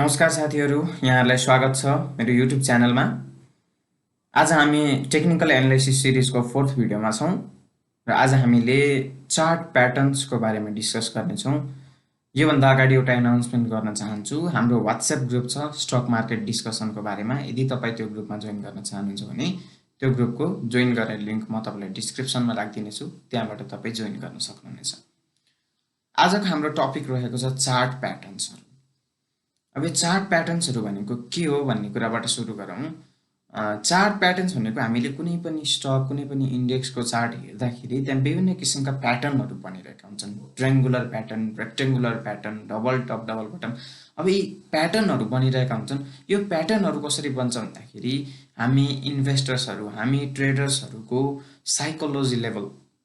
नमस्कार साथीहरू, यहाँहरूलाई स्वागत छ मेरो युट्युब च्यानलमा। आज हामी टेक्निकल एनालाइसिस सिरिजको 4th भिडियोमा छौँ र आज हामीले चार्ट प्याटर्न्सको बारेमा डिस्कस गर्नेछौँ। योभन्दा अगाडि एउटा एनाउन्समेन्ट गर्न चाहन्छु। हाम्रो WhatsApp ग्रुप छ स्टक मार्केट डिस्कसनको बारेमा। यदि तपाईँ त्यो ग्रुपमा जोइन गर्न चाहनुहुन्छ भने त्यो ग्रुपको जोइन गर्ने लिङ्क म तपाईँलाई डिस्क्रिप्सनमा राखिदिनेछु, त्यहाँबाट तपाईँ जोइन गर्न सक्नुहुनेछ। आजको हाम्रो टपिक रहेको छ चार्ट प्याटर्न्सहरू। अब यो चार्ट प्याटर्न्सहरू भनेको के हो भन्ने कुराबाट सुरु गरौँ। चार्ट प्याटर्न्स भनेको हामीले कुनै पनि स्टक, कुनै पनि इन्डेक्सको चार्ट हेर्दाखेरि त्यहाँ विभिन्न किसिमका प्याटर्नहरू बनिरहेका हुन्छन्। Triangular pattern, rectangular pattern, double top, double bottom. अब यी प्याटर्नहरू बनिरहेका हुन्छन्। यो प्याटर्नहरू कसरी बन्छ भन्दाखेरि हामी इन्भेस्टर्सहरू, हामी ट्रेडर्सहरूको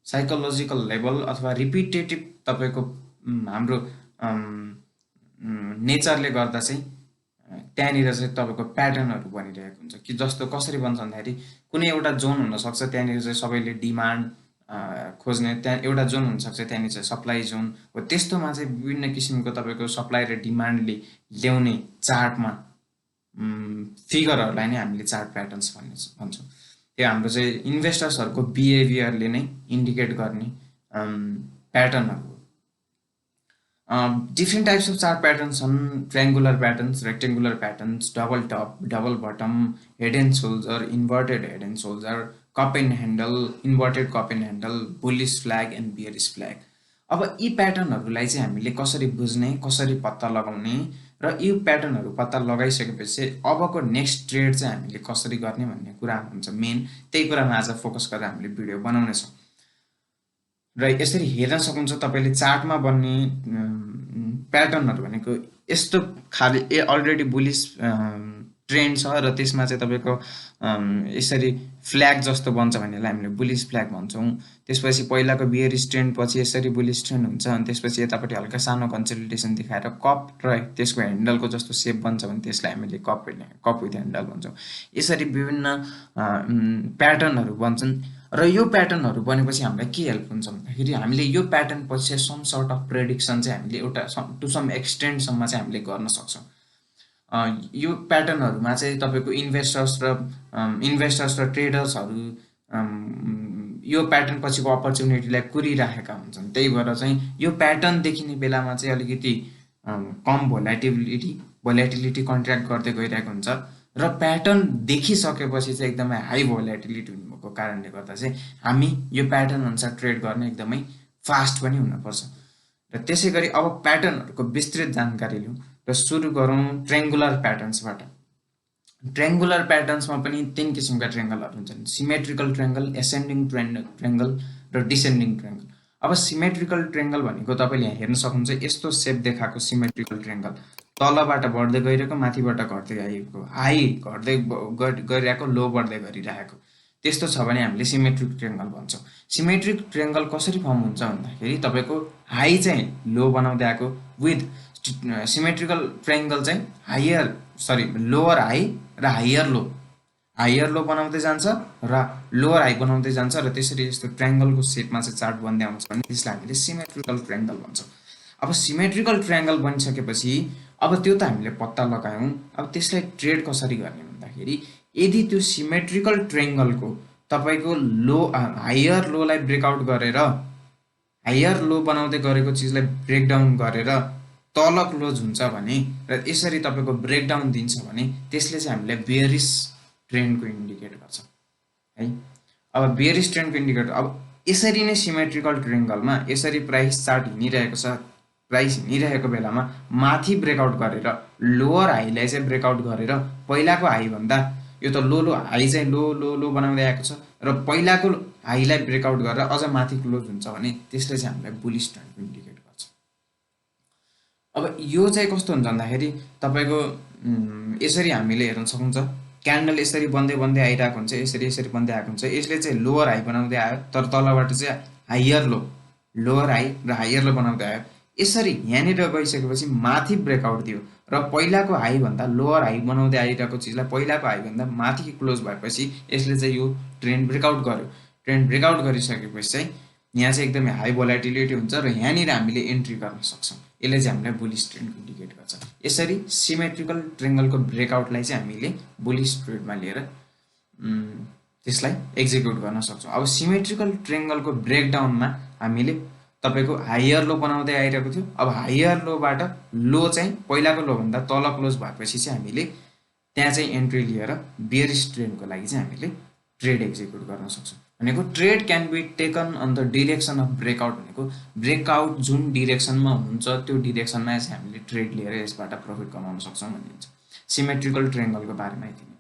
साइकोलोजिकल लेभल अथवा रिपिटेटिभ तपाईँको हाम्रो नेचरले गर्दा चाहिँ त्यहाँनिर चाहिँ तपाईँको प्याटर्नहरू बनिरहेको हुन्छ। कि जस्तो कसरी बन्छ भन्दाखेरि कुनै एउटा जोन हुनसक्छ, त्यहाँनिर चाहिँ सबैले डिमान्ड खोज्ने, त्यहाँ एउटा जोन हुनसक्छ, त्यहाँनिर चाहिँ सप्लाई जोन हो। त्यस्तोमा चाहिँ विभिन्न किसिमको तपाईँको सप्लाई र डिमान्डले ल्याउने चार्टमा फिगरहरूलाई नै हामीले चार्ट प्याटर्न्स भन्छौँ। त्यो हाम्रो चाहिँ इन्भेस्टर्सहरूको बिहेभियरले नै इन्डिकेट गर्ने प्याटर्नहरू। Different types of chart patterns छन्। Triangular patterns, rectangular patterns, double top, double bottom, head and shoulder, inverted head and shoulder, cup and handle, inverted cup and handle, bullish flag and bearish flag. अब यी प्याटर्नहरूलाई चाहिँ हामीले कसरी बुझ्ने, कसरी पत्ता लगाउने र यी प्याटर्नहरू पत्ता लगाइसकेपछि अबको नेक्स्ट ट्रेड चाहिँ हामीले कसरी गर्ने भन्ने कुरा हुन्छ मेन। त्यही कुरामा आज फोकस गरेर हामीले भिडियो बनाउनेछौँ। र यसरी हेर्न सक्नुहुन्छ तपाईँले चार्टमा बन्ने प्याटर्नहरू भनेको यस्तो खाले अलरेडी बुलिस ट्रेन्ड छ र त्यसमा चाहिँ तपाईँको यसरी फ्ल्याग जस्तो बन्छ भन्नेलाई हामीले बुलिस फ्ल्याग भन्छौँ। त्यसपछि पहिलाको बियरिस ट्रेन्ड पछि यसरी बुलिस ट्रेन्ड हुन्छ, अनि त्यसपछि यतापट्टि हल्का सानो कन्सोलिडेसन देखाएर कप र त्यसको ह्यान्डलको जस्तो सेप बन्छ भने त्यसलाई हामीले कप विथ ह्यान्डल भन्छौँ। यसरी विभिन्न प्याटर्नहरू बन्छन् र यो प्याटर्नहरू बनेपछि हामीलाई के हेल्प हुन्छ भन्दाखेरि हामीले यो प्याटर्न पछि सम सर्ट अफ प्रेडिक्सन चाहिँ हामीले एउटा टु सम एक्सटेन्टसम्म चाहिँ हामीले गर्न सक्छौँ। यो प्याटर्नहरूमा चाहिँ तपाईँको इन्भेस्टर्स र ट्रेडर्सहरू यो प्याटर्न पछिको अपर्च्युनिटीलाई कुरिराखेका हुन्छन्। त्यही भएर चाहिँ यो प्याटर्न देखिने बेलामा चाहिँ अलिकति कम भोल्याटिलिटी कन्ट्र्याक्ट गर्दै गइरहेको हुन्छ र प्याटर्न देखिसकेपछि चाहिँ एकदमै हाई भोल्याटिलिटी हुनुको कारणले गर्दा चाहिँ हामी यो प्याटर्न अनुसार ट्रेड गर्न एकदमै फास्ट पनि हुनुपर्छ। र त्यसै गरी अब प्याटर्नहरूको विस्तृत जानकारी लिउँ र सुरु गरौँ ट्रायङ्गुलर प्याटर्न्सबाट। ट्रायङ्गुलर प्याटर्न्समा पनि 3 किसिमका ट्रायङ्गलहरू हुन्छन्। सिमेट्रिकल ट्रायङ्गल, एसेन्डिङ ट्रायङ्गल र डिसेन्डिङ ट्रायङ्गल। अब सिमेट्रिकल ट्रायङ्गल भनेको तपाईँले यहाँ हेर्न सक्नुहुन्छ, यस्तो सेप देखाएको सिमेट्रिकल ट्रायङ्गल तलबाट बढ्दै गइरहेको, माथिबाट घट्दै आएको, हाई घट्दै गइरहेको, लो बढ्दै गरिरहेको, त्यस्तो छ भने हामीले सिमेट्रिक ट्रायङ्गल भन्छौँ। सिमेट्रिक ट्रायङ्गल कसरी फर्म हुन्छ भन्दाखेरि तपाईँको हाई चाहिँ लो बनाउँदै आएको, विथ सिमेट्रिकल ट्रायङ्गल चाहिँ लोवर हाई र हायर लो बनाउँदै जान्छ र लोवर हाई बनाउँदै जान्छ र त्यसरी यस्तो ट्रायङ्गलको सेपमा चाहिँ चार्ट बन्दै आउँछ भने त्यसलाई हामीले सिमेट्रिकल ट्रायङ्गल भन्छौँ। अब सिमेट्रिकल ट्रायङ्गल बनिसकेपछि अब त्यो त हामीले पत्ता लगायौँ। अब त्यसलाई ट्रेड कसरी गर्ने भन्दाखेरि यदि त्यो सिमेट्रिकल ट्रायङ्गलको तपाईँको हायर लोलाई ब्रेकआउट गरेर, हायर लो बनाउँदै गरेको चिजलाई ब्रेकडाउन गरेर तल क्लोज हुन्छ भने र यसरी तपाईँको ब्रेकडाउन दिन्छ भने त्यसले चाहिँ हामीलाई बेयरिस ट्रेन्डको इन्डिकेट गर्छ है। अब बेयरिस ट्रेन्डको इन्डिकेटर अब यसरी नै सिमेट्रिकल ट्रायङ्गलमा यसरी प्राइस चार्ट हिँडिरहेको छ, प्राइस हिँडिरहेको बेलामा माथि ब्रेकआउट गरेर लोवर हाईलाई चाहिँ ब्रेकआउट गरेर पहिलाको हाईभन्दा यो त लो हाई चाहिँ लो बनाउँदै आएको छ र पहिलाको हाईलाई ब्रेकआउट गरेर अझ माथि क्लोज हुन्छ भने त्यसले चाहिँ हामीलाई बुलिस ट्रेन्डको इन्डिकेट गर्छ। अब यो चाहिँ कस्तो हुन्छ भन्दाखेरि तपाईँको यसरी हामीले हेर्न सक्नुहुन्छ, क्यान्डल यसरी बन्दै आइरहेको हुन्छ, यसरी बन्दै आएको हुन्छ। यसले चाहिँ लोवर हाई बनाउँदै आयो, तर तलबाट चाहिँ लोवर हाई र हायर लो बनाउँदै आयो। यसरी यहाँनिर गइसकेपछि माथि ब्रेकआउट दियो र पहिलाको हाईभन्दा लोवर हाई बनाउँदै आइरहेको चिजलाई पहिलाको हाईभन्दा माथि क्लोज भएपछि यसले चाहिँ यो ट्रेन्ड ब्रेकआउट गर्यो। ट्रेन्ड ब्रेकआउट गरिसकेपछि चाहिँ यहाँ चाहिँ एकदमै हाई भोल्याटिलिटी हुन्छ र यहाँनिर हामीले एन्ट्री गर्न सक्छौँ। यसले चाहिँ हामीलाई बुलिस ट्रेन्ड इन्डिकेट गर्छ। यसरी सिमेट्रिकल ट्रायंगलको ब्रेकआउटलाई चाहिँ हामीले बुलिश ट्रेडमा लिएर त्यसलाई एक्जिक्युट गर्न सक्छौँ। अब सिमेट्रिकल ट्रायंगलको ब्रेकडाउनमा हामीले तपाईको हायर लो बनाउँदै आइरहेको थियो। अब हायर लोबाट लो चाहिँ पहिलाको लो भन्दा तल क्लोज भएपछि चाहिँ हामीले त्यहाँ चाहिँ एन्ट्री लिएर बियरिश ट्रेन्डको लागि चाहिँ हामीले ट्रेड एक्जिक्युट गर्न सक्छौँ। भनेको trade can be taken on the direction of breakout, भनेको ब्रेकआउट जुन डिरेक्सनमा हुन्छ त्यो डिरेक्सनमा चाहिँ हामीले ट्रेड लिएर यसबाट प्रफिट कमाउन सक्छौँ भनिन्छ। सिमेट्रिकल ट्रायंगलको बारेमा यति नै।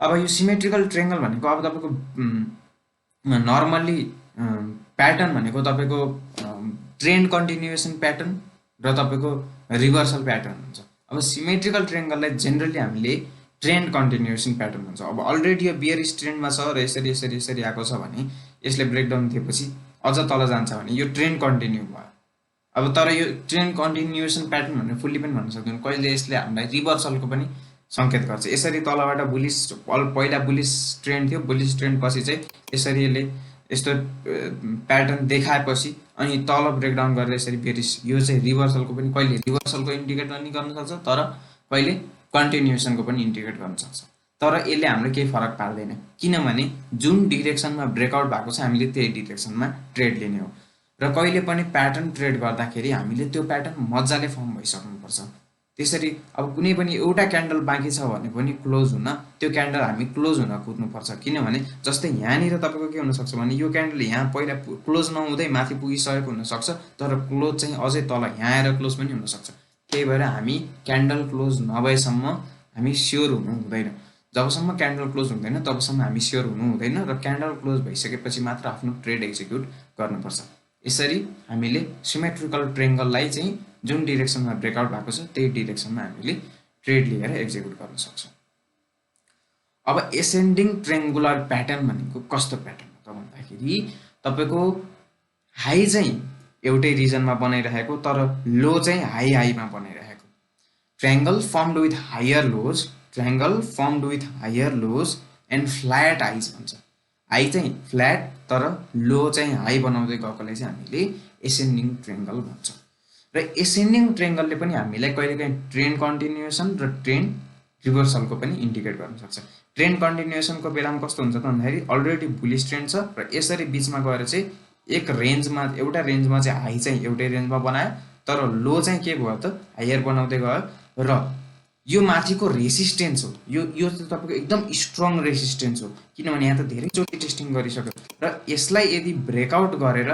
अब यो सिमेट्रिकल ट्रायंगल भनेको अब तपाईको नर्मली प्याटर्न भनेको तपाईको ट्रेन्ड कन्टिन्युएसन प्याटर्न र तपाईको रिभर्सल प्याटर्न हुन्छ। अब सिमेट्रिकल ट्रायंगललाई जेनरली हामीले ट्रेन्ड कन्टिन्युएसन प्याटर्न भन्छ। अब अलरेडी यो बियरिश ट्रेन्डमा छ र यसरी यसरी यसरी आएको छ भने यसले ब्रेकडाउन दिएपछि अझ तल जान्छ भने यो ट्रेन्ड कन्टिन्यू भयो। अब तर यो ट्रेन्ड कन्टिन्युएसन प्याटर्न भनेर फुल्ली पनि भन्न सक्दैन, कहिले यसले हामीलाई रिभर्सलको पनि संकेत गर्छ। यसरी तलबाट बुलिश पहिला बुलिश ट्रेन्ड थियो, बुलिश ट्रेन्ड पछि चाहिँ यसरी यसले यस्तो प्याटर्न देखाएपछि अनि तल ब्रेकडाउन गरेर यसरी बियरिश, यो चाहिँ रिभर्सलको पनि कहिले रिभर्सलको इन्डिकेट पनि गर्न सक्छ तर कहिले कन्टिन्युएसनको पनि इन्डिकेट गर्न सक्छ। तर यसले हाम्रो केही फरक पार्दैन, किनभने जुन डिरेक्सनमा ब्रेकआउट भएको छ हामीले त्यही डिरेक्सनमा ट्रेड लिने हो। र कहिले पनि प्याटर्न ट्रेड गर्दाखेरि हामीले त्यो प्याटर्न मजाले फर्म भइसक्नुपर्छ। त्यसरी अब कुनै पनि एउटा क्यान्डल बाँकी छ भने पनि क्लोज हुन त्यो क्यान्डल हामी क्लोज हुन कुद्नुपर्छ। किनभने जस्तै यहाँनिर तपाईँको के हुनसक्छ भने यो क्यान्डल यहाँ पहिला क्लोज नहुँदै माथि पुगिसकेको हुनसक्छ तर क्लोज चाहिँ अझै तल यहाँ आएर क्लोज पनि हुनसक्छ। त्यही भएर हामी क्यान्डल क्लोज नभएसम्म हामी स्योर हुनु हुँदैन। जबसम्म क्यान्डल क्लोज हुँदैन तबसम्म हामी स्योर हुनु हुँदैन र क्यान्डल क्लोज भइसकेपछि मात्र आफ्नो ट्रेड एक्जिक्युट गर्नुपर्छ। यसरी हामीले सिमेट्रिकल ट्रायंगललाई चाहिँ जुन डिरेक्सनमा ब्रेकआउट भएको छ त्यही डिरेक्सनमा हामीले ट्रेड लिएर एक्जिक्युट गर्न सक्छौँ। अब एसेन्डिङ ट्रायंगुलर प्याटर्न भनेको कस्तो प्याटर्न हो त भन्दाखेरि तपाईको हाई चाहिँ एउटै रिजनमा बनाइरहेको तर लो चाहिँ हाई हाईमा बनाइरहेको triangle formed with higher lows, triangle formed with higher lows and flat highs भन्छ। हाई चाहिँ फ्ल्याट तर लो चाहिँ हाई बनाउँदै गएकोलाई चाहिँ हामीले एसेन्डिङ ट्रायंगल भन्छ। र एसेन्डिङ ट्रायंगलले पनि हामीलाई कहिलेकाहीँ ट्रेन्ड कन्टिन्युएसन र ट्रेन्ड रिभर्सलको पनि इन्डिकेट गर्न सक्छ। ट्रेन्ड कन्टिन्युएसनको बेलामा कस्तो हुन्छ त भन्दाखेरि अलरेडी बुलिश ट्रेन्ड छ र यसरी बिचमा गएर चाहिँ एक रेन्जमा एउटा रेन्जमा चाहिँ हाई चाहिँ एउटै रेन्जमा बनायो तर लो चाहिँ के भयो त हायर बनाउँदै गयो र यो माथिको रेसिस्टेन्स हो, यो चाहिँ तपाईँको एकदम स्ट्रङ रेसिस्टेन्स हो किनभने यहाँ त धेरैचोटि टेस्टिङ गरिसक्यो र यसलाई यदि ब्रेकआउट गरेर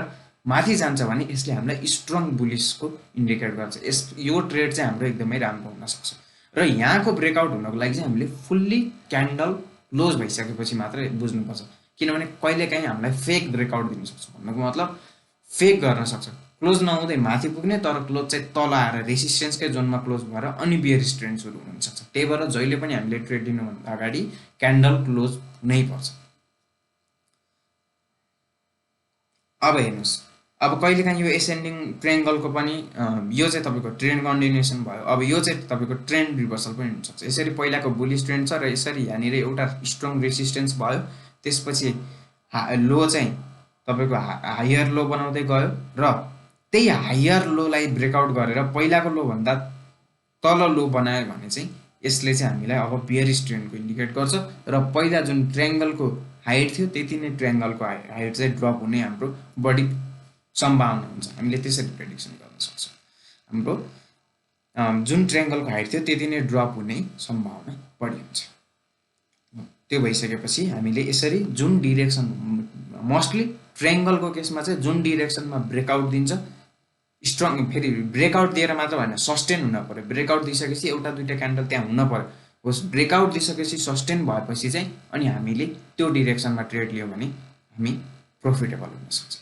माथि जान्छ भने यसले हामीलाई स्ट्रङ बुलिसको इन्डिकेट गर्छ। यो ट्रेड चाहिँ हाम्रो एकदमै राम्रो हुन सक्छ। र यहाँको ब्रेकआउट हुनको लागि चाहिँ हामीले फुल्ली क्यान्डल क्लोज भइसकेपछि मात्र बुझ्नुपर्छ, किनभने कहिलेकाहीँ हामीलाई फेक ब्रेकआउट दिन सक्छ। भन्नुको मतलब फेक गर्न सक्छ, क्लोज नहुँदै माथि पुग्ने तर क्लोज चाहिँ तल आएर रेसिस्टेन्सकै जोनमा क्लोज भएर अनि बियरिश ट्रेन्ड सुरु हुन सक्छ। त्यही भएर जहिले पनि हामीले ट्रेड लिनुभन्दा अगाडि क्यान्डल क्लोज हुनै पर्छ। अब हेर्नुहोस्, अब कहिलेकाहीँ यो एसेन्डिङ ट्रायंगलको पनि यो चाहिँ तपाईँको ट्रेन्ड कन्टिन्युएसन भयो। अब यो चाहिँ तपाईँको ट्रेन्ड रिभर्सल पनि हुनसक्छ। यसरी पहिलाको बुलिश ट्रेन्ड छ र यसरी यहाँनिर एउटा स्ट्रङ रेसिस्टेन्स भयो, त्यसपछि लो चाहिँ तपाईँको हायर लो बनाउँदै गयो र त्यही हायर लोलाई ब्रेकआउट गरेर पहिलाको लो भन्दा तल लो बनायो भने चाहिँ यसले चाहिँ हामीलाई अब बियरिश ट्रेन्डको इन्डिकेट गर्छ र पहिला जुन ट्रायंगलको हाइट थियो त्यति नै ट्रायंगलको हाइट चाहिँ ड्रप हुने हाम्रो बढी सम्भावना हुन्छ। हामीले त्यसरी प्रेडिक्सन गर्न सक्छौँ। हाम्रो जुन ट्रायंगलको हाइट थियो त्यति नै ड्रप हुने सम्भावना बढी हुन्छ। त्यो भइसकेपछि हामीले यसरी जुन डिरेक्सन, मोस्टली ट्रायंगलको केसमा चाहिँ जुन डिरेक्सनमा ब्रेकआउट दिन्छ स्ट्रङ, फेरि ब्रेकआउट दिएर मात्र भएन सस्टेन हुन पर्यो। ब्रेकआउट दिइसकेपछि एउटा दुईटा क्यान्डल त्यहाँ हुन पर्यो। होस् ब्रेकआउट दिइसकेपछि सस्टेन भएपछि चाहिँ अनि हामीले त्यो डिरेक्सनमा ट्रेड लियो भने हामी प्रोफिटेबल हुन सक्छ।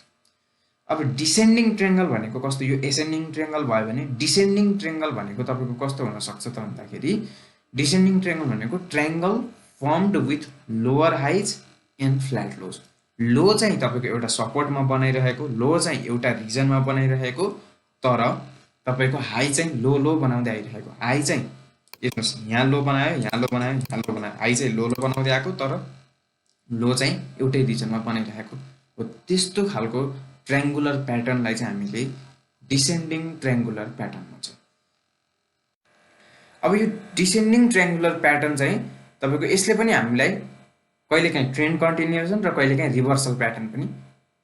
अब डिसेन्डिङ ट्रायंगल भनेको कस्तो, यो एसेन्डिङ ट्रायंगल भयो भने डिसेन्डिङ ट्रायंगल भनेको तपाईँको कस्तो हुन सक्छ त भन्दाखेरि डिसेन्डिङ ट्रायंगल भनेको triangle formed with lower highs and flat lows. Low चाहिँ तपाईँको एउटा सपोर्टमा बनाइरहेको, लो चाहिँ एउटा रिजनमा बनाइरहेको तर तपाईँको हाई चाहिँ लो लो बनाउँदै आइरहेको। हाई चाहिँ हेर्नुहोस् यहाँ लो बनायो, यहाँ लो बनायो, यहाँ लो बनायो, हाई चाहिँ लो लो बनाउँदै आएको तर लो चाहिँ एउटै रिजनमा बनाइरहेको हो। त्यस्तो खालको ट्रायंगुलर प्याटर्नलाई चाहिँ हामीले डिसेन्डिङ ट्रायंगुलर प्याटर्न भन्छौँ। अब यो डिसेन्डिङ ट्रायङ्गुलर प्याटर्न चाहिँ तपाईको यसले पनि हामीलाई कहिलेकाहीँ ट्रेन्ड कन्टिन्युएसन र कहिलेकाहीँ रिभर्सल प्याटर्न पनि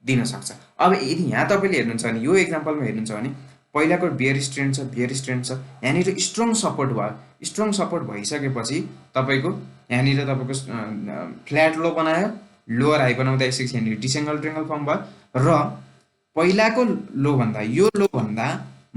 दिन सक्छ। अब यदि यहाँ तपाईँले हेर्नुहुन्छ भने यो एक्जाम्पलमा हेर्नुहुन्छ भने पहिलाको बियरिश ट्रेन्ड छ, बियरिश ट्रेन्ड छ, यहाँनिर स्ट्रङ सपोर्ट भयो, स्ट्रङ सपोर्ट भइसकेपछि तपाईँको यहाँनिर तपाईँको फ्ल्याट लो बनायो, लोअर हाई बनाउँदा यसरी यहाँनिर डिसेङ्गल ट्रेङ्गल फर्म भयो र पहिलाको लो भन्दा यो लो भन्दा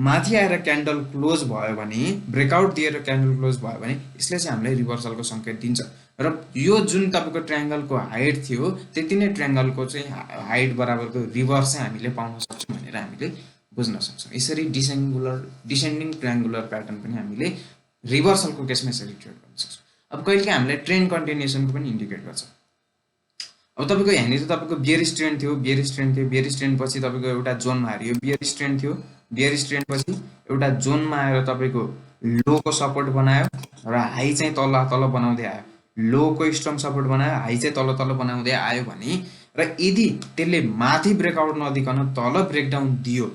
माथि आएर क्यान्डल क्लोज भयो भने, ब्रेकआउट दिएर क्यान्डल क्लोज भयो भने यसले चाहिँ हामीलाई रिभर्सलको सङ्केत दिन्छ र यो जुन तपाईँको ट्रायङ्गलको हाइट थियो त्यति नै ट्रायङ्गलको चाहिँ हाइट बराबरको रिभर्स चाहिँ हामीले पाउन सक्छौँ भनेर हामीले बुझ्न सक्छौँ। यसरी डिसेन्डिङ ट्रायङ्गुलर प्याटर्न पनि हामीले रिभर्सलको केसमा यसरी ट्रेड गर्न सक्छौँ। अब कहिलेकाहीँ हामीलाई ट्रेन्ड कन्टिन्युएसनको पनि इन्डिकेट गर्छ। अब तपाईँको यहाँनिर तपाईँको बियरिश ट्रेन्ड थियो, बियरिश ट्रेन्ड पछि तपाईँको एउटा जोनमा आएर यो बियरिश ट्रेन्ड थियो, बियरिश ट्रेन्ड पछि एउटा जोनमा आएर तपाईँको लोको सपोर्ट बनायो र हाई चाहिँ तल तल बनाउँदै आयो, लोको स्ट्रङ सपोर्ट बनायो, हाई चाहिँ तल तल बनाउँदै आयो भने र यदि त्यसले माथि ब्रेकआउट नदिकन तल ब्रेकडाउन दियो,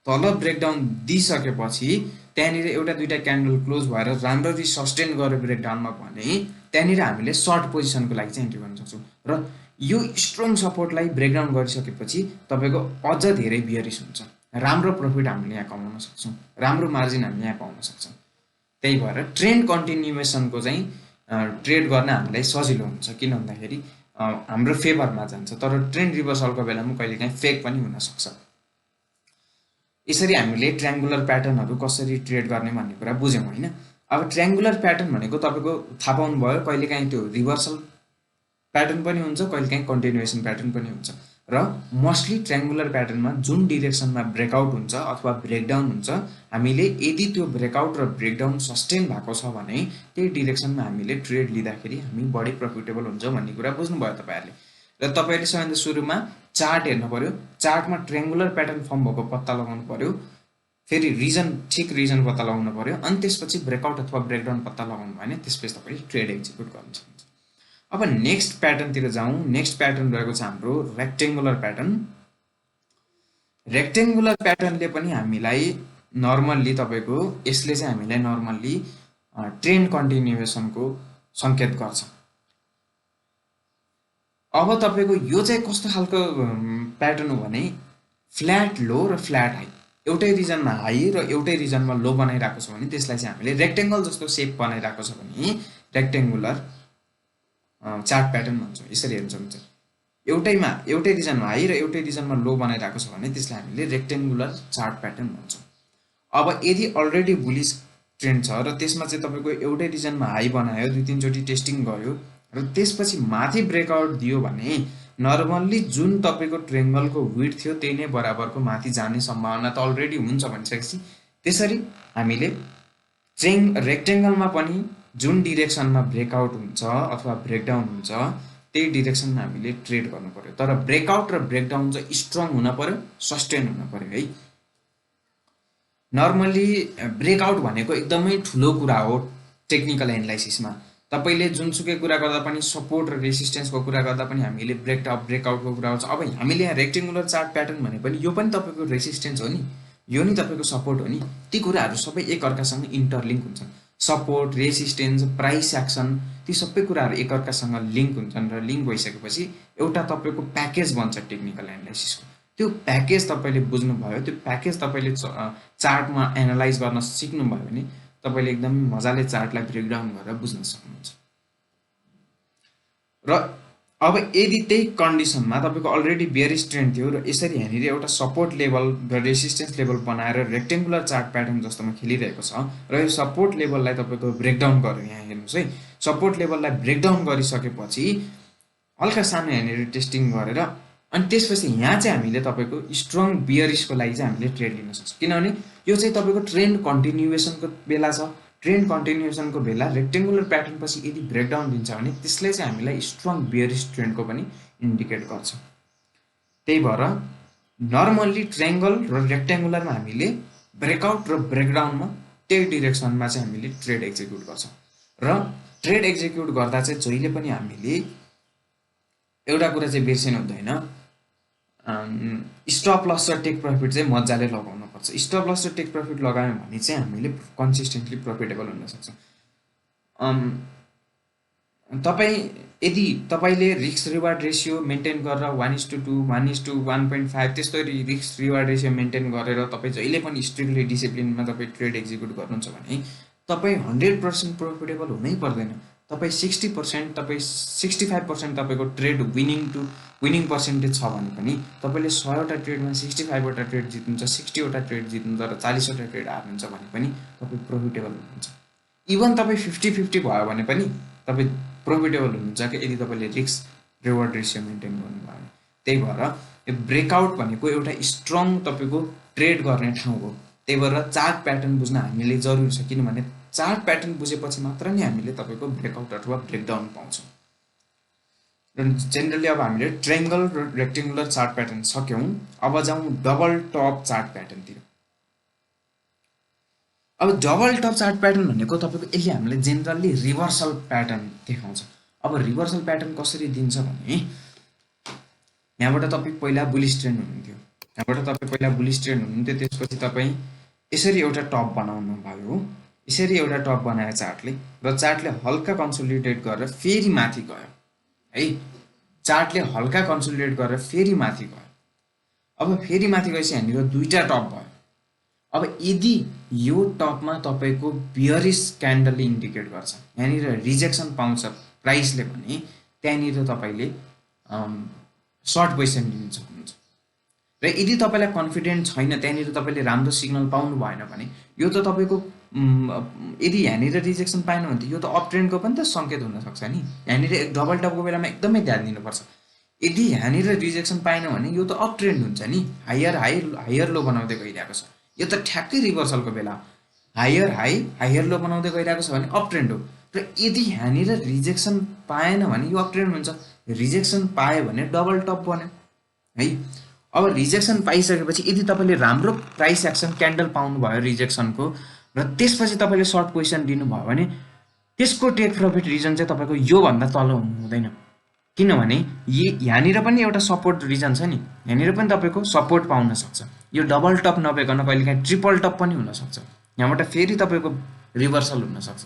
तल ब्रेकडाउन दिइसकेपछि त्यहाँनिर एउटा दुईटा क्यान्डल क्लोज भएर राम्ररी सस्टेन गर्यो ब्रेकडाउनमा भने त्यहाँनिर हामीले सर्ट पोजिसनको लागि चाहिँ एन्ट्री गर्न सक्छौँ र यो स्ट्रङ सपोर्टलाई ब्रेकडाउन गरिसकेपछि तपाईँको अझ धेरै बियरिस हुन्छ, राम्रो प्रफिट हामीले यहाँ कमाउन सक्छौँ, राम्रो मार्जिन हामीले यहाँ पाउन सक्छौँ। त्यही भएर ट्रेन्ड कन्टिन्युएसनको चाहिँ ट्रेड गर्न हामीलाई सजिलो हुन्छ, किन भन्दाखेरि हाम्रो फेभरमा जान्छ, तर ट्रेन्ड रिभर्सलको बेलामा कहिलेकाहीँ फेक पनि हुनसक्छ। यसरी हामीले ट्रायङ्गुलर प्याटर्नहरू कसरी ट्रेड गर्ने भन्ने कुरा बुझ्यौँ होइन। अब ट्रायङ्गुलर प्याटर्न भनेको तपाईँको थाहा पाउनुभयो कहिलेकाहीँ त्यो रिभर्सल प्याटर्न पनि हुन्छ, कहिलेकाहीँ कन्टिन्युएसन प्याटर्न पनि हुन्छ र मोस्टली ट्रायङ्गुलर प्याटर्नमा जुन डिरेक्सनमा ब्रेकआउट हुन्छ अथवा ब्रेकडाउन हुन्छ हामीले यदि त्यो ब्रेकआउट र ब्रेकडाउन सस्टेन भएको छ भने त्यही डिरेक्सनमा हामीले ट्रेड लिँदाखेरि हामी बढी प्रफिटेबल हुन्छौँ भन्ने कुरा बुझ्नुभयो तपाईँहरूले। र तपाईँहरूले सबैभन्दा सुरुमा चार्ट हेर्नु पर्यो, चार्टमा ट्रायङ्गुलर प्याटर्न फर्म भएको पत्ता लगाउनु पर्यो, फेरि रिजन ठिक रिजन पत्ता लगाउनु पर्यो, अनि त्यसपछि ब्रेकआउट अथवा ब्रेकडाउन पत्ता लगाउनु भयो भने त्यसपछि तपाईँले ट्रेड एक्जिक्युट गर्नु सक्नुहुन्छ। अब नेक्स्ट प्याटर्नतिर जाउँ। नेक्स्ट प्याटर्न रहेको छ हाम्रो रेक्टेङ्गुलर प्याटर्न। रेक्टेङ्गुलर प्याटर्नले पनि हामीलाई नर्मल्ली तपाईँको यसले चाहिँ हामीलाई नर्मल्ली ट्रेन्ड कन्टिन्युएसनको सङ्केत गर्छ। अब तपाईँको यो चाहिँ कस्तो खालको प्याटर्न हो भने फ्ल्याट लो र फ्ल्याट हाई, एउटै रिजनमा हाई र एउटै रिजनमा लो बनाइरहेको छ भने त्यसलाई चाहिँ हामीले रेक्टेङ्गल जस्तो सेप बनाइरहेको छ भने रेक्टेङ्गुलर चार्ट प्याटर्न भन्छौँ। यसरी हेर्नु सक्नुहुन्छ, एउटै रिजनमा हाई र एउटै रिजनमा लो बनाइरहेको छ भने त्यसलाई हामीले रेक्टेङ्गुलर चार्ट प्याटर्न भन्छौँ। अब यदि अलरेडी बुलिस ट्रेन्ड छ र त्यसमा चाहिँ तपाईँको एउटै रिजनमा हाई बनायो, दुई तिनचोटि टेस्टिङ गऱ्यो र त्यसपछि माथि ब्रेकआउट दियो भने नर्मल्ली जुन तपाईँको ट्रायङ्गलको विड्थ थियो त्यही नै बराबरको माथि जाने सम्भावना त अलरेडी हुन्छ भनिसकेपछि त्यसरी हामीले रेक्टेङ्गलमा पनि जुन डिरेक्सनमा ब्रेकआउट हुन्छ अथवा ब्रेकडाउन हुन्छ त्यही डिरेक्सनमा हामीले ट्रेड गर्नु पर्यो, तर ब्रेकआउट र ब्रेकडाउन चाहिँ स्ट्रङ हुन पर्यो, सस्टेन हुन पर्यो है। नर्मल्ली ब्रेकआउट भनेको एकदमै ठुलो कुरा हो टेक्निकल एनालाइसिसमा। तपाईँले जुनसुकै कुरा गर्दा पनि सपोर्ट र रेसिस्टेन्सको कुरा गर्दा पनि हामीले ब्रेकआउटको कुरा गर्छ। अब हामीले यहाँ रेक्टेङ्गुलर चार्ट प्याटर्न भने पनि यो पनि तपाईँको रेसिस्टेन्स हो नि, यो नि तपाईँको सपोर्ट हो नि, ती कुराहरू सबै एकअर्कासँग इन्टरलिङ्क हुन्छन्। सपोर्ट, रेसिस्टेन्स, प्राइस एक्सन, ती सबै कुराहरू एकअर्कासँग लिङ्क हुन्छन् र लिङ्क भइसकेपछि एउटा तपाईँको प्याकेज बन्छ टेक्निकल एनालाइसिसको। त्यो प्याकेज तपाईँले बुझ्नुभयो, त्यो प्याकेज तपाईँले चार्टमा एनालाइज गर्न सिक्नुभयो भने तपाईँले एकदम मजाले चार्टलाई ब्रेकडाउन गरेर बुझ्न सक्नुहुन्छ। र अब यदि त्यही कन्डिसनमा तपाईँको अलरेडी बियरिश ट्रेन्ड थियो र यसरी यहाँनिर एउटा सपोर्ट लेभल र रेसिस्टेन्स लेभल बनाएर रेक्टेङ्गुलर चार्ट प्याटर्न जस्तोमा खेलिरहेको छ र यो सपोर्ट लेभललाई तपाईँको ब्रेकडाउन गर्यो, यहाँ हेर्नुहोस् है, सपोर्ट लेभललाई ब्रेकडाउन गरिसकेपछि हल्का सानो यहाँनिर टेस्टिङ गरेर अनि त्यसपछि यहाँ चाहिँ हामीले तपाईँको स्ट्रङ बियरिसको लागि चाहिँ हामीले ट्रेड लिन सक्छौँ, किनभने यो चाहिँ तपाईँको ट्रेन्ड कन्टिन्युएसनको बेला छ। ट्रेन्ड कन्टिन्युएसनको बेला रेक्टेङ्गुलर प्याटर्न पछि यदि ब्रेकडाउन दिन्छ भने त्यसले चाहिँ हामीलाई स्ट्रङ बियरिस ट्रेन्डको पनि इन्डिकेट गर्छ। त्यही भएर नर्मल्ली ट्रायङ्गल र रेक्टेङ्गुलरमा हामीले ब्रेकआउट र ब्रेकडाउनमा त्यही डिरेक्सनमा चाहिँ हामीले ट्रेड एक्जिक्युट गर्छौँ र ट्रेड एक्जिक्युट गर्दा चाहिँ जहिले पनि हामीले एउटा कुरा चाहिँ बिर्सिनु हुँदैन, स्टप लस र टेक प्रफिट चाहिँ मजाले लगाउनु पर्छ। स्टप लस र टेक प्रफिट लगायौँ भने चाहिँ हामीले कन्सिस्टेन्टली प्रफिटेबल हुन सक्छौँ। अम, तपाईँ यदि तपाईँले रिस्क रिवार्ड रेसियो मेन्टेन गरेर 1:2 1:1.5 त्यस्तो रिस्क रिवार्ड रेसियो मेन्टेन गरेर तपाईँ जहिले पनि स्ट्रिक्टली डिसिप्लिनमा तपाईँ ट्रेड एक्जिक्युट गर्नुहुन्छ भने तपाईँ 100% प्रोफिटेबल हुनै पर्दैन। तपाईँ 60%, तपाईँ 65% तपाईँको ट्रेड विनिङ पर्सेन्टेज छ भने पनि तपाईँले 100वटा ट्रेडमा 65वटा ट्रेड जित्नुहुन्छ, 60वटा ट्रेड जित्नुहुन्छ र 40वटा ट्रेड हार्नुहुन्छ भने पनि तपाईँ प्रोफिटेबल हुनुहुन्छ। इभन तपाईँ 50-50 भयो भने पनि तपाईँ प्रोफिटेबल हुनुहुन्छ कि यदि तपाईँले रिस्क रिवार्ड रेसियो मेन्टेन गर्नुभयो भने। त्यही भएर यो ब्रेकआउट भनेको एउटा स्ट्रङ तपाईँको ट्रेड गर्ने ठाउँ हो। त्यही भएर चार्ट प्याटर्न बुझ्न हामीले जरुरी छ, किनभने चार्ट प्याटर्न बुझेपछि मात्र नै हामीले तपाईँको ब्रेकआउट अथवा ब्रेकडाउन पाउँछौँ। र जेनरली अब हामीले ट्रायङ्गल र रेक्टेङ्गुलर चार्ट प्याटर्न सक्यौँ। अब जाउँ डबल टप चार्ट प्याटर्नतिर। अब डबल टप चार्ट प्याटर्न भनेको तपाईँको यसले हामीलाई जेनरली रिभर्सल प्याटर्न देखाउँछ। अब रिभर्सल प्याटर्न कसरी दिन्छ भने यहाँबाट तपाईँ पहिला बुलिश ट्रेन्ड हुनुहुन्थ्यो, यहाँबाट तपाईँ पहिला बुलिश ट्रेन्ड हुनुहुन्थ्यो, त्यसपछि तपाईँ यसरी एउटा टप बनाउनु भयो, यसरी एउटा टप बनायो चार्टले, र चार्टले हल्का कन्सोलिडेट गरेर फेरि माथि गयो है। चार्टले हल्का कन्सोलिडेट गरेर फेरि माथि गयो। अब फेरि माथि गएपछि यहाँनिर दुईवटा टप भयो। अब यदि यो टपमा तपाईँको बियरिस क्यान्डलले इन्डिकेट गर्छ, यहाँनिर रिजेक्सन पाउँछ प्राइसले भने त्यहाँनिर तपाईँले सर्ट पोजिसन लिन सक्नुहुन्छ। र यदि तपाईँलाई कन्फिडेन्ट छैन, त्यहाँनिर तपाईँले राम्रो सिग्नल पाउनु भएन भने यो त तपाईँको यदि यहाँनिर रिजेक्सन पाएन भने त यो त अप ट्रेन्डको पनि त सङ्केत हुनसक्छ नि। यहाँनिर डबल टपको बेलामा एकदमै ध्यान दिनुपर्छ। यदि यहाँनिर रिजेक्सन पाएन भने यो त अप ट्रेन्ड हुन्छ नि, हायर लो बनाउँदै गइरहेको छ। यो त ठ्याक्कै रिभर्सलको बेला हायर लो बनाउँदै गइरहेको छ भने अप ट्रेन्ड हो। र यदि यहाँनिर रिजेक्सन पाएन भने यो अप ट्रेन्ड हुन्छ, रिजेक्सन पायो भने डबल टप बन्यो है। अब रिजेक्सन पाइसकेपछि यदि तपाईँले राम्रो प्राइस एक्सन क्यान्डल पाउनुभयो रिजेक्सनको र त्यसपछि तपाईँले सर्ट पोजिसन लिनुभयो भने त्यसको टेक प्रफिट रिजन चाहिँ तपाईँको योभन्दा तल हुनु हुँदैन। किनभने यहाँनिर पनि एउटा सपोर्ट रिजन छ नि, यहाँनिर पनि तपाईँको सपोर्ट पाउन सक्छ। यो डबल टप नभइकन कहिलेकाहीँ ट्रिपल टप पनि हुनसक्छ, यहाँबाट फेरि तपाईँको रिभर्सल हुनसक्छ।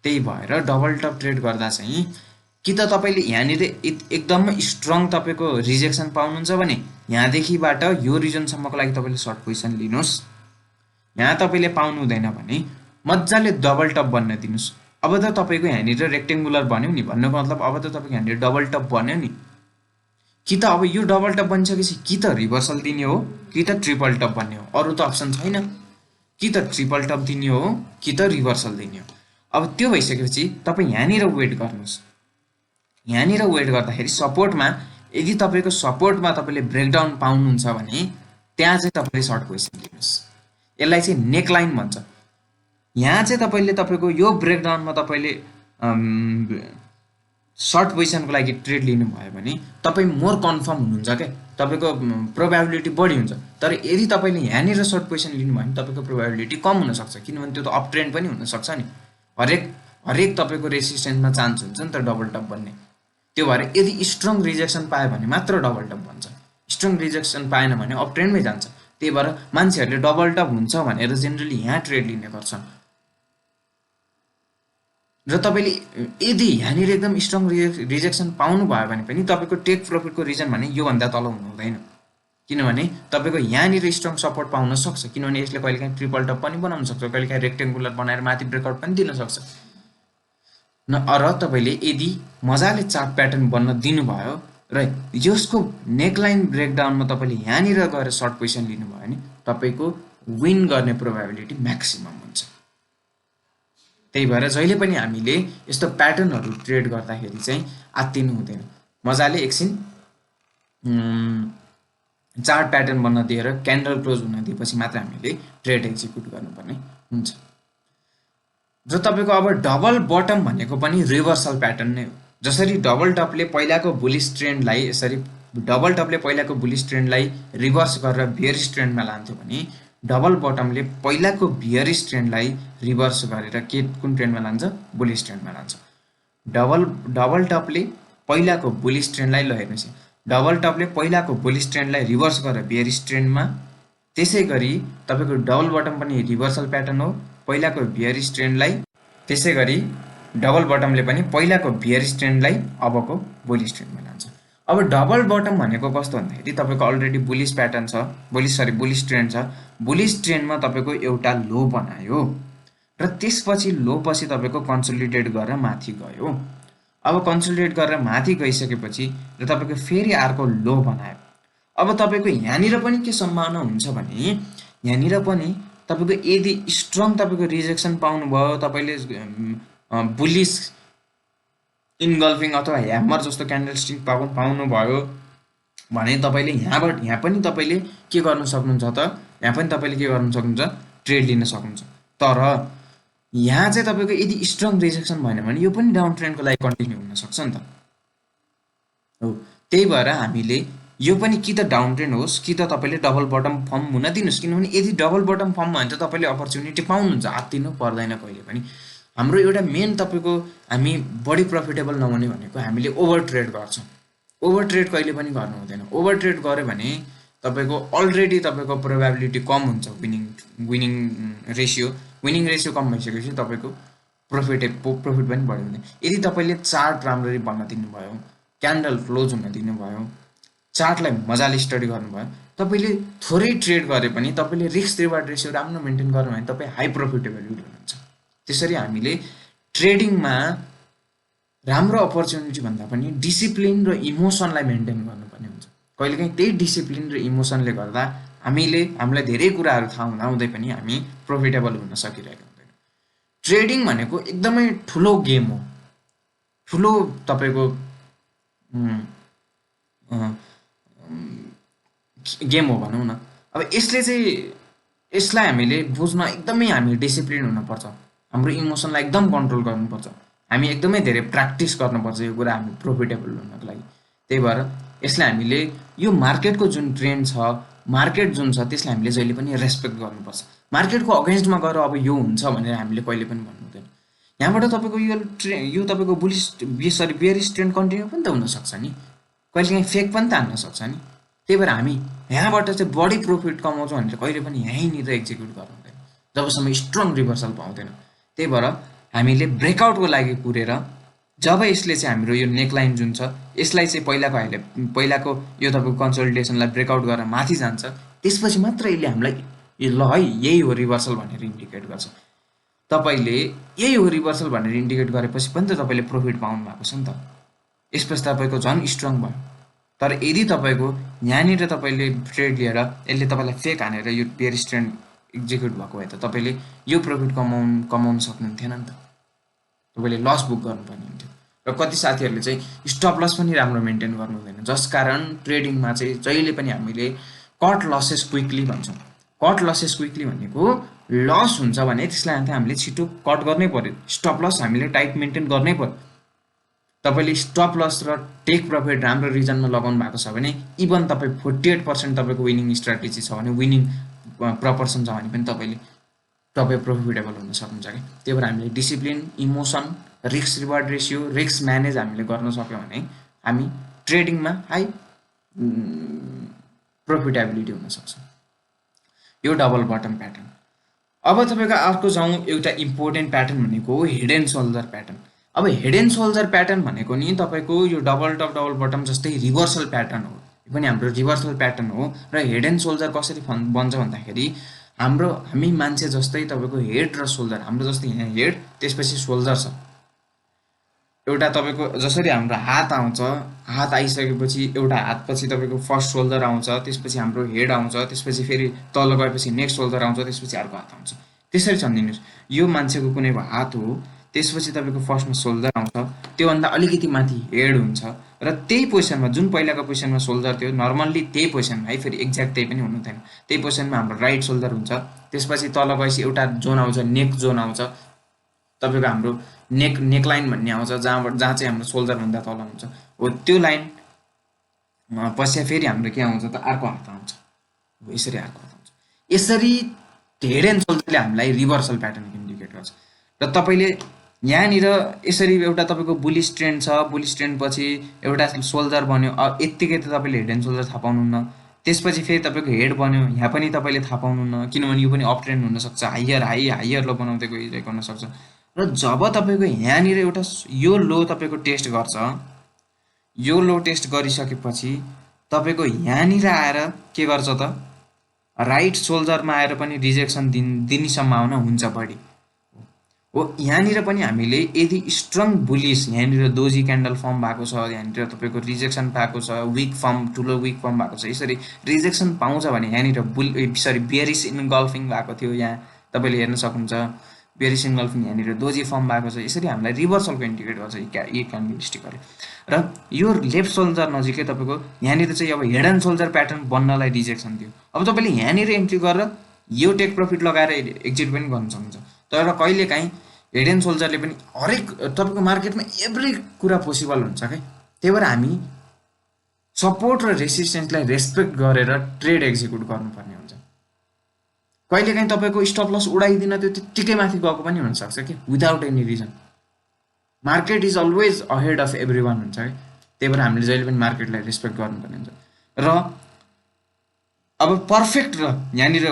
त्यही भएर डबल टप ट्रेड गर्दा चाहिँ कि त तपाईँले यहाँनिर एकदमै स्ट्रङ तपाईँको रिजेक्सन पाउनुहुन्छ भने यहाँदेखिबाट यो रिजनसम्मको लागि तपाईँले सर्ट पोजिसन लिनुहोस्। यहाँ तपाईँले पाउनु हुँदैन भने मजाले डबल टप बन्न दिनुहोस्। अब त तपाईँको यहाँनिर रेक्टेङ्गुलर बन्यो नि, भन्नुको मतलब अब त तपाईँको यहाँनिर डबल टप बन्यो नि। कि त अब यो डबल टप बनिसकेपछि कि त रिभर्सल दिने हो कि त ट्रिपल टप बन्ने हो, अरू त अप्सन छैन। कि त ट्रिपल टप दिने हो कि त रिभर्सल दिने हो। अब त्यो भइसकेपछि तपाईँ यहाँनिर वेट गर्नुहोस्। यहाँनिर वेट गर्दाखेरि सपोर्टमा यदि तपाईँको सपोर्टमा तपाईँले ब्रेकडाउन पाउनुहुन्छ भने त्यहाँ चाहिँ तपाईँले सर्ट पोजिसन लिनुहोस्। यसलाई चाहिँ नेकलाइन भन्छ। यहाँ चाहिँ तपाईँले तपाईँको यो ब्रेकडाउनमा तपाईँले सर्ट पोजिसनको लागि ट्रेड लिनुभयो भने तपाईँ मोर कन्फर्म हुनुहुन्छ क्या, तपाईँको प्रोबेबिलिटी बढी हुन्छ। तर यदि तपाईँले यहाँनिर सर्ट पोजिसन लिनुभयो भने तपाईँको प्रोबेबिलिटी कम हुनसक्छ, किनभने त्यो त अप ट्रेन्ड पनि हुनसक्छ नि। हरेक तपाईँको रेसिस्टेन्समा चान्स हुन्छ नि त डबल टप बन्ने। त्यो भएर यदि स्ट्रङ रिजेक्सन पायो भने मात्र डबल टप बन्छ, स्ट्रङ रिजेक्सन पाएन भने अप ट्रेन्डमै जान्छ। त्यही भएर मान्छेहरूले डबल टप हुन्छ भनेर जेनरली यहाँ ट्रेड लिने गर्छन्। र तपाईँले यदि यहाँनिर एकदम स्ट्रङ रिजेक्सन पाउनु भयो भने पनि तपाईँको टेक प्रफिटको रिजन भने योभन्दा तल हुनु हुँदैन। किनभने तपाईँको यहाँनिर स्ट्रङ सपोर्ट पाउन सक्छ, किनभने यसले कहिलेकाहीँ ट्रिपल टप पनि बनाउन सक्छ, कहिलेकाहीँ रेक्टेङ्गुलर बनाएर माथि ब्रेकआउट पनि दिन सक्छ। र तपाईँले यदि मजाले चार्ट प्याटर्न बन्न दिनुभयो र यसको नेकलाइन ब्रेकडाउनमा तपाईँले यहाँनिर गएर सर्ट पोजिसन लिनुभयो भने तपाईँको विन गर्ने प्रोबेबिलिटी म्याक्सिमम हुन्छ। त्यही भएर जहिले पनि हामीले यस्तो प्याटर्नहरू ट्रेड गर्दाखेरि चाहिँ आत्तिनु हुँदैन। मजाले एकछिन चार्ट प्याटर्न बन्न दिएर क्यान्डल क्लोज हुन दिएपछि मात्र हामीले ट्रेड एक्जिक्युट गर्नुपर्ने हुन्छ। र तपाईँको अब डबल बटम भनेको पनि रिभर्सल प्याटर्न नै हो। जसरी डबल टपले पहिलाको बुलिश ट्रेन्डलाई रिभर्स गरेर बियरिश ट्रेन्डमा लान्थ्यो भने डबल बटमले पहिलाको बियरिश ट्रेन्डलाई रिभर्स गरेर कुन ट्रेन्डमा लान्छ? बुलिश ट्रेन्डमा लान्छ। डबल टपले पहिलाको बुलिश ट्रेन्डलाई हेर्नुहोस्, डबल टपले पहिलाको बुलिश ट्रेन्डलाई रिभर्स गरेर बियरिश ट्रेन्डमा, त्यसै गरी तपाईँको डबल बटम पनि रिभर्सल प्याटर्न हो। पहिलाको बियरिश ट्रेन्डलाई त्यसै गरी डबल बटमले पनि पहिलाको बियरिस ट्रेन्डलाई अबको बुलिस ट्रेन्डमा लान्छ। अब डबल बटम भनेको कस्तो भन्दाखेरि तपाईँको अलरेडी बुलिस प्याटर्न छ, बुलिस ट्रेन्ड छ। बुलिस ट्रेन्डमा तपाईँको एउटा लो बनायो र त्यसपछि लो पछि तपाईँको कन्सोलिडेट गरेर माथि गयो। अब कन्सोलिडेट गरेर माथि गइसकेपछि र तपाईँको फेरि अर्को लो बनायो। अब तपाईँको यहाँनिर पनि के सम्भावना हुन्छ भने यहाँनिर पनि तपाईँको यदि स्ट्रङ तपाईँको रिजेक्सन पाउनुभयो, तपाईँले बुलिस इन्गल्फिङ अथवा ह्यामर जस्तो क्यान्डलस्टिक पाउनुभयो भने तपाईँले यहाँ पनि तपाईँले के गर्नु सक्नुहुन्छ त, यहाँ पनि तपाईँले के गर्नु सक्नुहुन्छ, ट्रेड लिन सक्नुहुन्छ। तर यहाँ चाहिँ तपाईँको यदि स्ट्रङ रिजेक्सन भएन भने यो पनि डाउन ट्रेन्डको लागि कन्टिन्यू हुनसक्छ नि त। हो, त्यही भएर हामीले यो पनि कि त डाउन ट्रेन्ड होस् कि त तपाईँले डबल बटम फर्म हुन दिनुहोस्, किनभने यदि डबल बटम फर्म भयो भने त तपाईँले अपर्च्युनिटी पाउनुहुन्छ, आत्तिनु पर्दैन कहिले पनि। हाम्रो एउटा मेन तपाईँको हामी बढी प्रफिटेबल नहुने भनेको हामीले ओभर ट्रेड गर्छौँ। ओभर ट्रेड कहिले पनि गर्नु हुँदैन। ओभर ट्रेड गऱ्यो भने तपाईँको अलरेडी तपाईँको प्रोबेबिलिटी कम हुन्छ, विनिङ रेसियो कम भइसकेपछि तपाईँको प्रफिट पनि बढी हुँदैन। यदि तपाईँले चार्ट राम्ररी बन्न दिनुभयो, क्यान्डल क्लोज हुन दिनुभयो, चार्टलाई मजाले स्टडी गर्नुभयो, तपाईँले थोरै ट्रेड गरे पनि तपाईँले रिस्क रिवार्ड रेसियो राम्रो मेन्टेन गर्नु भने तपाईँ हाई प्रफिटेबिलिटी हुनुहुन्छ। त्यसरी हामीले ट्रेडिङमा राम्रो अपर्च्युनिटी भन्दा पनि डिसिप्लिन र इमोसनलाई मेन्टेन गर्नुपर्ने हुन्छ। कहिलेकाहीँ त्यही डिसिप्लिन र इमोसनले गर्दा हामीलाई धेरै कुराहरू थाहा हुँदाहुँदै पनि हामी प्रफिटेबल हुन सकिरहेको हुँदैन। ट्रेडिङ भनेको एकदमै ठुलो गेम हो, ठुलो तपाईँको गेम हो भनौँ न। अब यसलाई हामीले बुझ्न एकदमै हामी डिसिप्लिन हुनुपर्छ, हाम्रो इमोसनलाई एकदम कन्ट्रोल गर्नुपर्छ, हामी एकदमै धेरै प्र्याक्टिस गर्नुपर्छ यो कुरा हामी प्रफिटेबल हुनको लागि। त्यही भएर यसलाई हामीले यो मार्केटको जुन ट्रेन्ड छ, मार्केट जुन छ त्यसलाई हामीले जहिले पनि रेस्पेक्ट गर्नुपर्छ। मार्केटको अगेन्स्टमा गएर अब यो हुन्छ भनेर हामीले कहिले पनि भन्नु हुँदैन। यहाँबाट तपाईँको यो तपाईँको बियरिस ट्रेन्ड कन्टिन्यू पनि त हुनसक्छ नि, कहिलेकाहीँ फेक पनि त हान्न सक्छ नि। त्यही भएर हामी यहाँबाट चाहिँ बढी प्रफिट कमाउँछौँ भनेर कहिले पनि यहीँनिर एक्जिक्युट गर्नु हुँदैन जबसम्म स्ट्रङ रिभर्सल पाउँदैन। त्यही भएर हामीले ब्रेकआउटको लागि कुरेर जब यसले चाहिँ हाम्रो यो नेकलाइन जुन छ यसलाई चाहिँ पहिलाको यो तपाईँको कन्सोलिडेसनलाई ब्रेकआउट गरेर माथि जान्छ, त्यसपछि मात्र यसले हामीलाई ल है यही हो रिभर्सल भनेर इन्डिकेट गर्छ। तपाईँले यही हो रिभर्सल भनेर इन्डिकेट गरेपछि पनि त तपाईँले प्रफिट पाउनु भएको छ नि त, यसपछि तपाईँको झन् स्ट्रङ भयो। तर यदि तपाईँको यहाँनिर तपाईँले ट्रेड लिएर यसले तपाईँलाई फेक हानेर यो बियरिस ट्रेन्ड एक्जिक्युट भएको भए त तपाईँले यो प्रफिट कमाउन सक्नुहुन्थेन नि त, तपाईँले लस बुक गर्नुपर्ने हुन्थ्यो। र कति साथीहरूले चाहिँ स्टप लस पनि राम्रो मेन्टेन गर्नु हुँदैन, जस कारण ट्रेडिङमा चाहिँ जहिले पनि हामीले कट लसेस क्विकली भन्छौँ। कट लसेस क्विकली भनेको लस हुन्छ भने त्यसलाई हामीले छिटो कट गर्नै पर्यो, स्टप लस हामीले टाइट मेन्टेन गर्नै पर्यो। तपाईँले स्टप लस र टेक प्रफिट राम्रो रिजनमा लगाउनु भएको छ भने इभन तपाईँ 48% तपाईँको विनिङ स्ट्राटेजी छ भने, विनिङ प्रपर्सन छ भने पनि तपाईँ प्रफिटेबल हुन सक्नुहुन्छ कि। त्यही भएर हामीले discipline, emotion, risk reward ratio, risk manage हामीले गर्न सक्यौँ भने हामी ट्रेडिङमा हाई प्रफिटेबिलिटी हुनसक्छ। यो डबल बटम प्याटर्न। अब तपाईँको अर्को जाउँ, एउटा इम्पोर्टेन्ट प्याटर्न भनेको हेड एन्ड सोल्जर प्याटर्न। अब हेड एन्ड सोल्जर प्याटर्न भनेको नि तपाईँको यो डबल टप डबल बटम जस्तै रिभर्सल प्याटर्न हो, यो पनि हाम्रो रिभर्सल प्याटर्न हो। र हेड एन्ड सोल्जर कसरी बन्छ भन्दाखेरि हामी मान्छे जस्तै तपाईँको हेड र सोल्जर, हाम्रो जस्तै यहाँ हेड त्यसपछि सोल्जर छ। एउटा तपाईँको जसरी हाम्रो हात आउँछ, हात आइसकेपछि एउटा हातपछि तपाईँको फर्स्ट सोल्जर आउँछ, त्यसपछि हाम्रो हेड आउँछ, त्यसपछि फेरि तल गएपछि नेक्स्ट सोल्जर आउँछ, त्यसपछि अर्को हात आउँछ। त्यसरी सम्झिनुहोस्, यो मान्छेको कुनै हात हो, त्यसपछि तपाईँको फर्स्टमा सोल्जर आउँछ, त्योभन्दा अलिकति माथि हेड हुन्छ र त्यही पोजिसनमा जुन पहिलाको पोजिसनमा सोल्जर थियो नर्मल्ली त्यही पोजिसनमा है, फेरि एक्ज्याक्ट त्यही पनि हुनु हुँदैन, त्यही पोजिसनमा हाम्रो राइट सोल्जर हुन्छ। त्यसपछि तल गएपछि एउटा जोन आउँछ, नेक जोन आउँछ, तपाईँको हाम्रो नेकलाइन भन्ने आउँछ, जहाँ चाहिँ हाम्रो सोल्जरभन्दा तल हुन्छ, हो त्यो लाइन पछि फेरि हाम्रो के आउँछ त अर्को हात आउँछ, यसरी अर्को हात आउँछ। यसरी हेड एन्ड सोल्जरले हामीलाई रिभर्सल प्याटर्न इन्डिकेट गर्छ। र तपाईँले यहाँनिर यसरी एउटा तपाईँको बुलिस ट्रेन्ड छ, बुलिस ट्रेन्ड पछि एउटा सोल्जर बन्यो, यत्तिकै त तपाईँले हेड एन्ड सोल्जर थाहा पाउनुहुन्न। त्यसपछि फेरि तपाईँको हेड बन्यो, यहाँ पनि तपाईँले थाहा पाउनुहुन्न, किनभने यो पनि अप ट्रेन्ड हुनसक्छ, हाइयर लो बनाउँदै गइरहेको हुनसक्छ। र जब तपाईँको यहाँनिर एउटा यो लो तपाईँको टेस्ट गर्छ, यो लो टेस्ट गरिसकेपछि तपाईँको यहाँनिर आएर के गर्छ त, राइट सोल्जरमा आएर पनि रिजेक्सन दिने सम्भावना हुन्छ बढी हो। यहाँनिर पनि हामीले यदि स्ट्रङ बुलिस यहाँनिर दोजी क्यान्डल फर्म भएको छ, यहाँनिर तपाईँको रिजेक्सन पाएको छ, विक फर्म ठुलो विक फर्म भएको छ, यसरी रिजेक्सन पाउँछ भने यहाँनिर बियरिस इन्गल्फिङ भएको थियो, यहाँ तपाईँले हेर्न सक्नुहुन्छ बियरिस इन्गल्फिङ यहाँनिर दोजी फर्म भएको छ, यसरी हामीलाई रिभर्सलको इन्डिकेट गर्छ यी क्यान्डल स्टिकहरूले। र यो लेफ्ट सोल्जर नजिकै तपाईँको यहाँनिर चाहिँ अब हेड एन्ड सोल्जर प्याटर्न बन्नलाई रिजेक्सन थियो। अब तपाईँले यहाँनिर एन्ट्री गरेर यो टेक प्रफिट लगाएर एक्जिट पनि गर्न सक्नुहुन्छ। तर कहिलेकाहीँ हेड एन्ड सोल्जरले पनि हरेक तपाईँको मार्केटमा एभ्री कुरा पोसिबल हुन्छ क्या, त्यही भएर हामी सपोर्ट र रेसिस्टेन्सलाई रेस्पेक्ट गरेर ट्रेड एक्जिक्युट गर्नुपर्ने हुन्छ। कहिलेकाहीँ तपाईँको स्टप लस उडाइदिन त्यो त्यत्तिकै माथि गएको पनि हुनसक्छ कि without any reason. Market is always ahead of every one हुन्छ है, त्यही भएर हामीले जहिले पनि मार्केटलाई रेस्पेक्ट गर्नुपर्ने हुन्छ। र अब पर्फेक्ट र यहाँनिर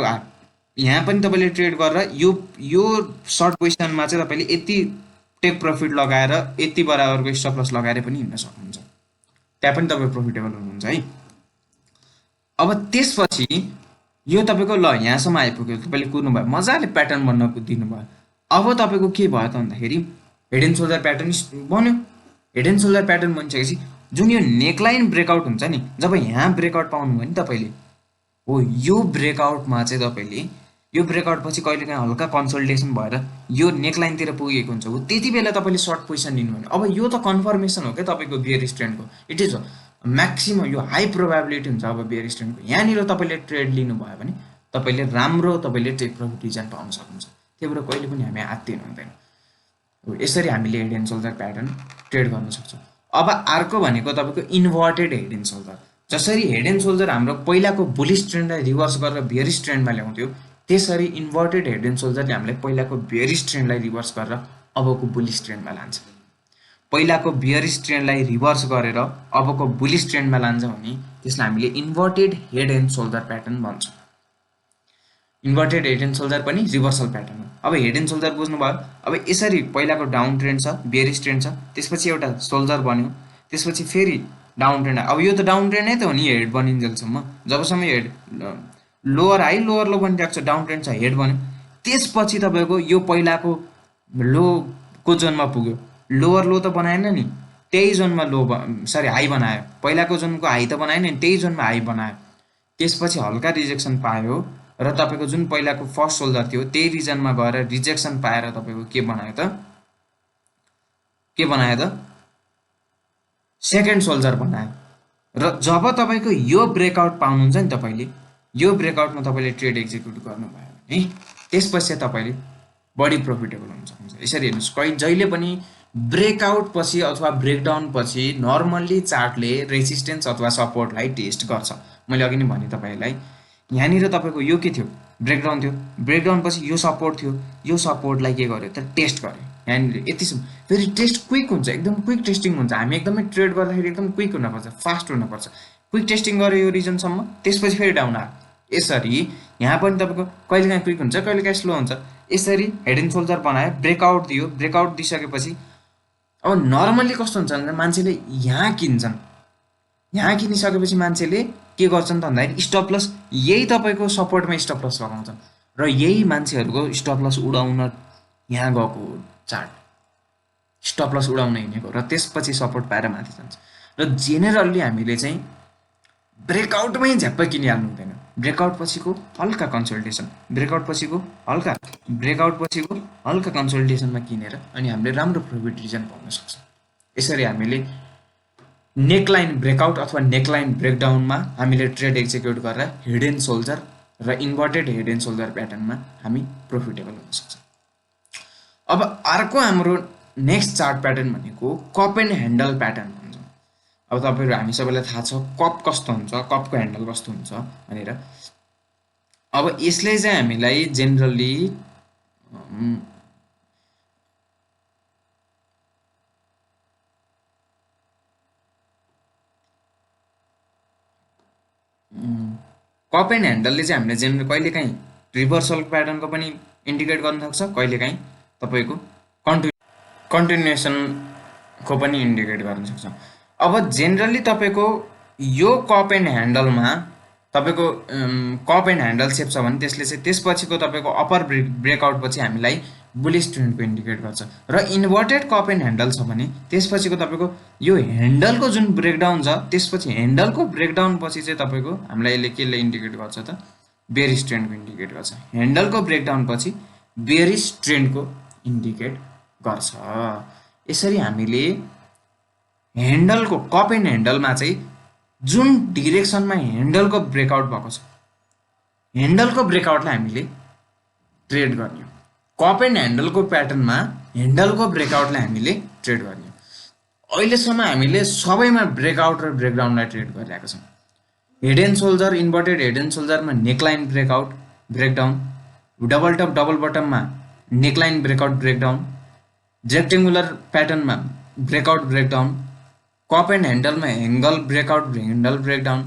यहाँ पनि तपाईँले ट्रेड गरेर यो सर्ट पोजिसनमा चाहिँ तपाईँले यति टेक प्रफिट लगाएर यति बराबरको स्टप लस लगाएर पनि हिँड्न सक्नुहुन्छ, त्यहाँ पनि तपाईँ प्रफिटेबल हुनुहुन्छ है। अब त्यसपछि यो तपाईँको ल यहाँसम्म आइपुग्यो, तपाईँले कुद्नुभयो, मजाले प्याटर्न बन्न दिनुभयो। अब तपाईँको के भयो त भन्दाखेरि हेड एन्ड सोल्जर प्याटर्न बन्यो। हेड एन्ड सोल्जर प्याटर्न बनिसकेपछि जुन यो नेकलाइन ब्रेकआउट हुन्छ नि, जब यहाँ ब्रेकआउट पाउनुभयो नि तपाईँले, हो यो ब्रेकआउटमा चाहिँ तपाईँले यो ब्रेकआउट पछि कहिलेकाहीँ हल्का कन्सल्टेसन भएर यो नेकलाइनतिर पुगेको हुन्छ, हो त्यति बेला तपाईँले सर्ट पोजिसन लिनुभयो भने अब यो त कन्फर्मेसन हो क्या तपाईँको बियरिस ट्रेन्डको। इट इज म्याक्सिमम, यो हाई प्रोबेबिलिटी हुन्छ अब बियरिस ट्रेन्डको। यहाँनिर तपाईँले ट्रेड लिनुभयो भने तपाईँले राम्रो तपाईँले टेक प्रफिट रिजन पाउन सक्नुहुन्छ, त्यही भएर कहिले पनि हामी आत्तिनु हुँदैन। यसरी हामीले head and shoulder pattern trade गर्न सक्छौँ। अब अर्को भनेको तपाईँको इन्भर्टेड हेड एन्ड सोल्जर। जसरी हेड एन्ड सोल्जर हाम्रो पहिलाको बुलिस ट्रेन्डलाई रिभर्स गरेर बियरिस ट्रेन्डमा ल्याउँथ्यो, त्यसरी इन्भर्टेड हेड एन्ड सोल्जरले हामीलाई पहिलाको बियरिस ट्रेन्डलाई रिभर्स गरेर अबको बुलिस ट्रेन्डमा लान्छ। पहिलाको बियरिस ट्रेन्डलाई रिभर्स गरेर अबको बुलिस ट्रेन्डमा लान्छ भने त्यसलाई हामीले inverted head and shoulder pattern भन्छौँ। इन्भर्टेड हेड एन्ड सोल्जर पनि रिभर्सल प्याटर्न हो। अब हेड एन्ड सोल्जर बुझ्नुभयो। अब यसरी पहिलाको डाउन ट्रेन्ड छ, बियरिस ट्रेन्ड छ, त्यसपछि एउटा सोल्जर बन्यो, त्यसपछि फेरि डाउन ट्रेन्ड। अब यो त डाउन ट्रेन्ड नै त हो नि हेड बनिन्जेलसम्म, जबसम्म हेड लोवर हाई लोवर लो बनिरहेको छ, डाउन ट्रेन्ड छ, हेड बन्यो। त्यसपछि तपाईँको यो पहिलाको लोको जोनमा पुग्यो, लोवर लो त बनाएन नि, त्यही जोनमा हाई बनायो। पहिलाको जोनको हाई त बनाएन नि, त्यही जोनमा हाई बनायो। त्यसपछि हल्का रिजेक्सन पायो र तपाईँको जुन पहिलाको फर्स्ट सोल्जर थियो त्यही रिजनमा गएर रिजेक्सन पाएर तपाईँको के बनायो त सेकेन्ड सोल्जर बनायो। र जब तपाईँको यो ब्रेकआउट पाउनुहुन्छ नि, तपाईँले यो ब्रेकआउटमा तपाईँले ट्रेड एक्जिक्युट गर्नुभयो भने त्यसपछि तपाईँले बढी प्रफिटेबल हुन सक्नुहुन्छ। यसरी हेर्नुहोस्, जहिले पनि ब्रेकआउट पछि अथवा ब्रेकडाउन पछि नर्मल्ली चार्टले रेसिस्टेन्स अथवा सपोर्टलाई टेस्ट गर्छ। मैले अघि नै भने तपाईँलाई, यहाँनिर तपाईँको यो के थियो, ब्रेकडाउन थियो, ब्रेकडाउन पछि यो सपोर्ट थियो, यो सपोर्टलाई के गर्यो त टेस्ट गर्यो। यहाँनिर यतिसम्म फेरि टेस्ट क्विक हुन्छ, एकदम क्विक टेस्टिङ हुन्छ। हामी एकदमै ट्रेड गर्दाखेरि एकदम क्विक हुनुपर्छ, फास्ट हुनुपर्छ। क्विक टेस्टिङ गर्यो यो रिजनसम्म, त्यसपछि फेरि डाउन आयो। यसरी यहाँ पनि तपाईँको कहिलेकाहीँ क्विक हुन्छ, कहिलेकाहीँ स्लो हुन्छ। यसरी हेड एन्ड सोल्जर बनायो, ब्रेकआउट दियो, ब्रेकआउट दिइसकेपछि अब नर्मल्ली कस्तो हुन्छ भने मान्छेले यहाँ किन्छन्, यहाँ किनिसकेपछि मान्छेले के गर्छन् त भन्दाखेरि स्टप लस यही तपाईँको सपोर्टमा स्टप लस लगाउँछन् र यही मान्छेहरूको स्टप लस उडाउन यहाँ गएको चार्ट, स्टप लस उडाउन हिँडेको र त्यसपछि सपोर्ट पाएर माथि जान्छ। र जेनरल्ली हामीले चाहिँ ब्रेकआउटमै झ्याप्पै किनिहाल्नु हुँदैन। ब्रेकआउट पछिको हल्का कन्सल्टेसन, ब्रेकआउट पछिको हल्का कन्सल्टेसनमा किनेर अनि हामीले राम्रो प्रफिट रिजन पाउन सक्छौँ। यसरी हामीले नेकलाइन ब्रेकआउट अथवा नेकलाइन ब्रेकडाउनमा हामीले ट्रेड एक्जिक्युट गरेर हेड एन्ड सोल्जर र इन्भर्टेड हेड एन्ड सोल्जर प्याटर्नमा हामी प्रफिटेबल हुन सक्छौँ। अब अर्को हाम्रो नेक्स्ट चार्ट प्याटर्न भनेको कप एन्ड ह्यान्डल प्याटर्न भन्छौँ। अब तपाईँहरू हामी सबैलाई थाहा छ कप कस्तो हुन्छ, कपको ह्यान्डल कस्तो हुन्छ भनेर। अब यसले चाहिँ हामीलाई जेनरली कप एन्ड ह्यान्डलले चाहिँ हामीले जेनरली कहिलेकाहीँ रिभर्सल प्याटर्नको पनि इन्डिकेट गर्न सक्छ, कहिलेकाहीँ तपाईँको कन्टिन्युएसनको पनि इन्डिकेट गर्न सक्छौँ। अब जेनरली तपाईँको यो कप एन्ड ह्यान्डलमा तपाईँको कप एन्ड ह्यान्डल सेप छ भने त्यसले चाहिँ त्यसपछिको तपाईँको अप्पर ब्रेकआउट पछि हामीलाई बुलिस ट्रेन्डको इन्डिकेट गर्छ। र इन्भर्टेड कप एन्ड ह्यान्डल छ भने त्यसपछिको तपाईँको यो ह्यान्डलको जुन ब्रेकडाउन छ त्यसपछि ह्यान्डलको ब्रेकडाउन पछि चाहिँ तपाईँको हामीलाई यसले केले इन्डिकेट गर्छ त बेरिस ट्रेन्डको इन्डिकेट गर्छ। ह्यान्डलको ब्रेकडाउन पछि बेरिस ट्रेन्डको इन्डिकेट गर्छ। यसरी हामीले ह्यान्डलको कप एन्ड ह्यान्डलमा चाहिँ जुन डिरेक्सनमा ह्यान्डलको ब्रेकआउट भएको छ ह्यान्डलको ब्रेकआउटलाई हामीले ट्रेड गर्ने हो। कप एन्ड ह्यान्डलको प्याटर्नमा ह्यान्डलको ब्रेकआउटलाई हामीले ट्रेड गर्ने हो। अहिलेसम्म हामीले सबैमा ब्रेकआउट र ब्रेकडाउनलाई ट्रेड गरिरहेका छौँ। Head and shoulder inverted head and सोल्जरमा neckline breakout breakdown, double top double बटममा नेकलाइन ब्रेकआउट ब्रेकडाउन, रेक्टेङ्गुलर प्याटर्नमा ब्रेकआउट ब्रेकडाउन, कप एन्ड ह्यान्डलमा ह्याङ्गल ब्रेकआउट ह्यान्डल ब्रेकडाउन,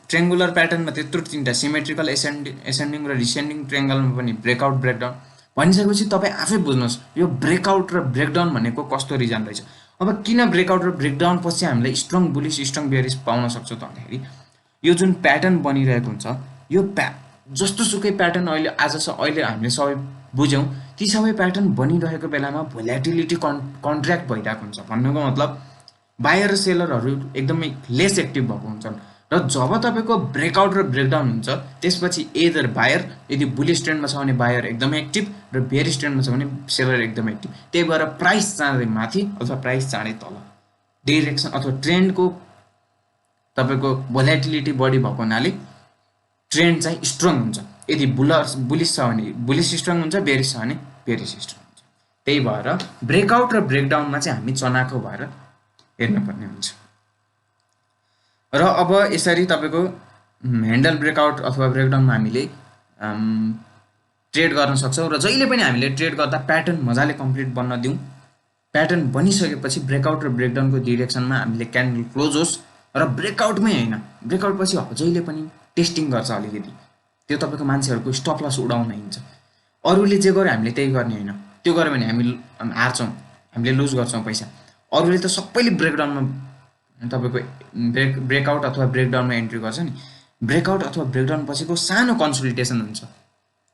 ट्रेङ्गुलर प्याटर्नमा त्यत्रो तिनवटा सिमेट्रिकल एसेन्डिङ र डिसेन्डिङ ट्रेङ्गलमा पनि ब्रेकआउट ब्रेकडाउन। भनिसकेपछि तपाईँ आफै बुझ्नुहोस् यो ब्रेकआउट र ब्रेकडाउन भनेको कस्तो रिजन रहेछ। अब किन ब्रेकआउट र ब्रेकडाउन पछि हामीलाई स्ट्रङ बुलिस स्ट्रङ बेरिस पाउन सक्छौँ त भन्दाखेरि यो जुन प्याटर्न बनिरहेको हुन्छ यो जस्तो सुकै प्याटर्न अहिले हामीले सबै बुझ्यौँ ती सबै प्याटर्न बनिरहेको बेलामा भोल्याटिलिटी कन्ट्र्याक्ट भइरहेको हुन्छ। भन्नुको मतलब बायर र सेलरहरू एकदमै लेस एक्टिभ भएको हुन्छन् र जब तपाईँको ब्रेकआउट र ब्रेकडाउन हुन्छ त्यसपछि एदर बायर यदि बुलिस ट्रेन्डमा छ भने बायर एकदमै एक्टिभ र बेरिस ट्रेन्डमा छ भने सेलर एकदमै एक्टिभ। त्यही भएर प्राइस चाँडै माथि अथवा प्राइस चाँडै तल डिरेक्सन अथवा ट्रेन्डको तपाईँको भोल्याटिलिटी बढी भएको हुनाले ट्रेन्ड चाहिँ स्ट्रङ हुन्छ। यदि बुलिस छ भने बुलिस स्ट्रङ हुन्छ, बेरिस छ भने बेरिस स्ट्रङ हुन्छ। त्यही भएर ब्रेकआउट र ब्रेकडाउनमा चाहिँ हामी चनाखो भएर हेर्नुपर्ने हुन्छ। र अब यसरी तपाईँको ह्यान्डल ब्रेकआउट अथवा ब्रेकडाउनमा हामीले ट्रेड गर्न सक्छौँ। र जहिले पनि हामीले ट्रेड गर्दा प्याटर्न मजाले कम्प्लिट बन्न दिउँ। प्याटर्न बनिसकेपछि ब्रेकआउट र ब्रेकडाउनको डिरेक्सनमा हामीले क्यान्डल क्लोज होस् र ब्रेकआउटमै होइन ब्रेकआउट पछि जहिले पनि टेस्टिङ गर्छ अलिकति त्यो तपाईँको मान्छेहरूको स्टप लस उडाउन हिँड्छ। अरूले जे गर्यो हामीले त्यही गर्ने होइन। त्यो गऱ्यो भने हामी हार्छौँ, हामीले लुज गर्छौँ पैसा। अरूले त सबैले ब्रेकडाउनमा तपाईँको ब्रेकआउट अथवा ब्रेकडाउनमा एन्ट्री गर्छ नि। ब्रेकआउट अथवा ब्रेकडाउन पछिको सानो कन्सोलिडेसन हुन्छ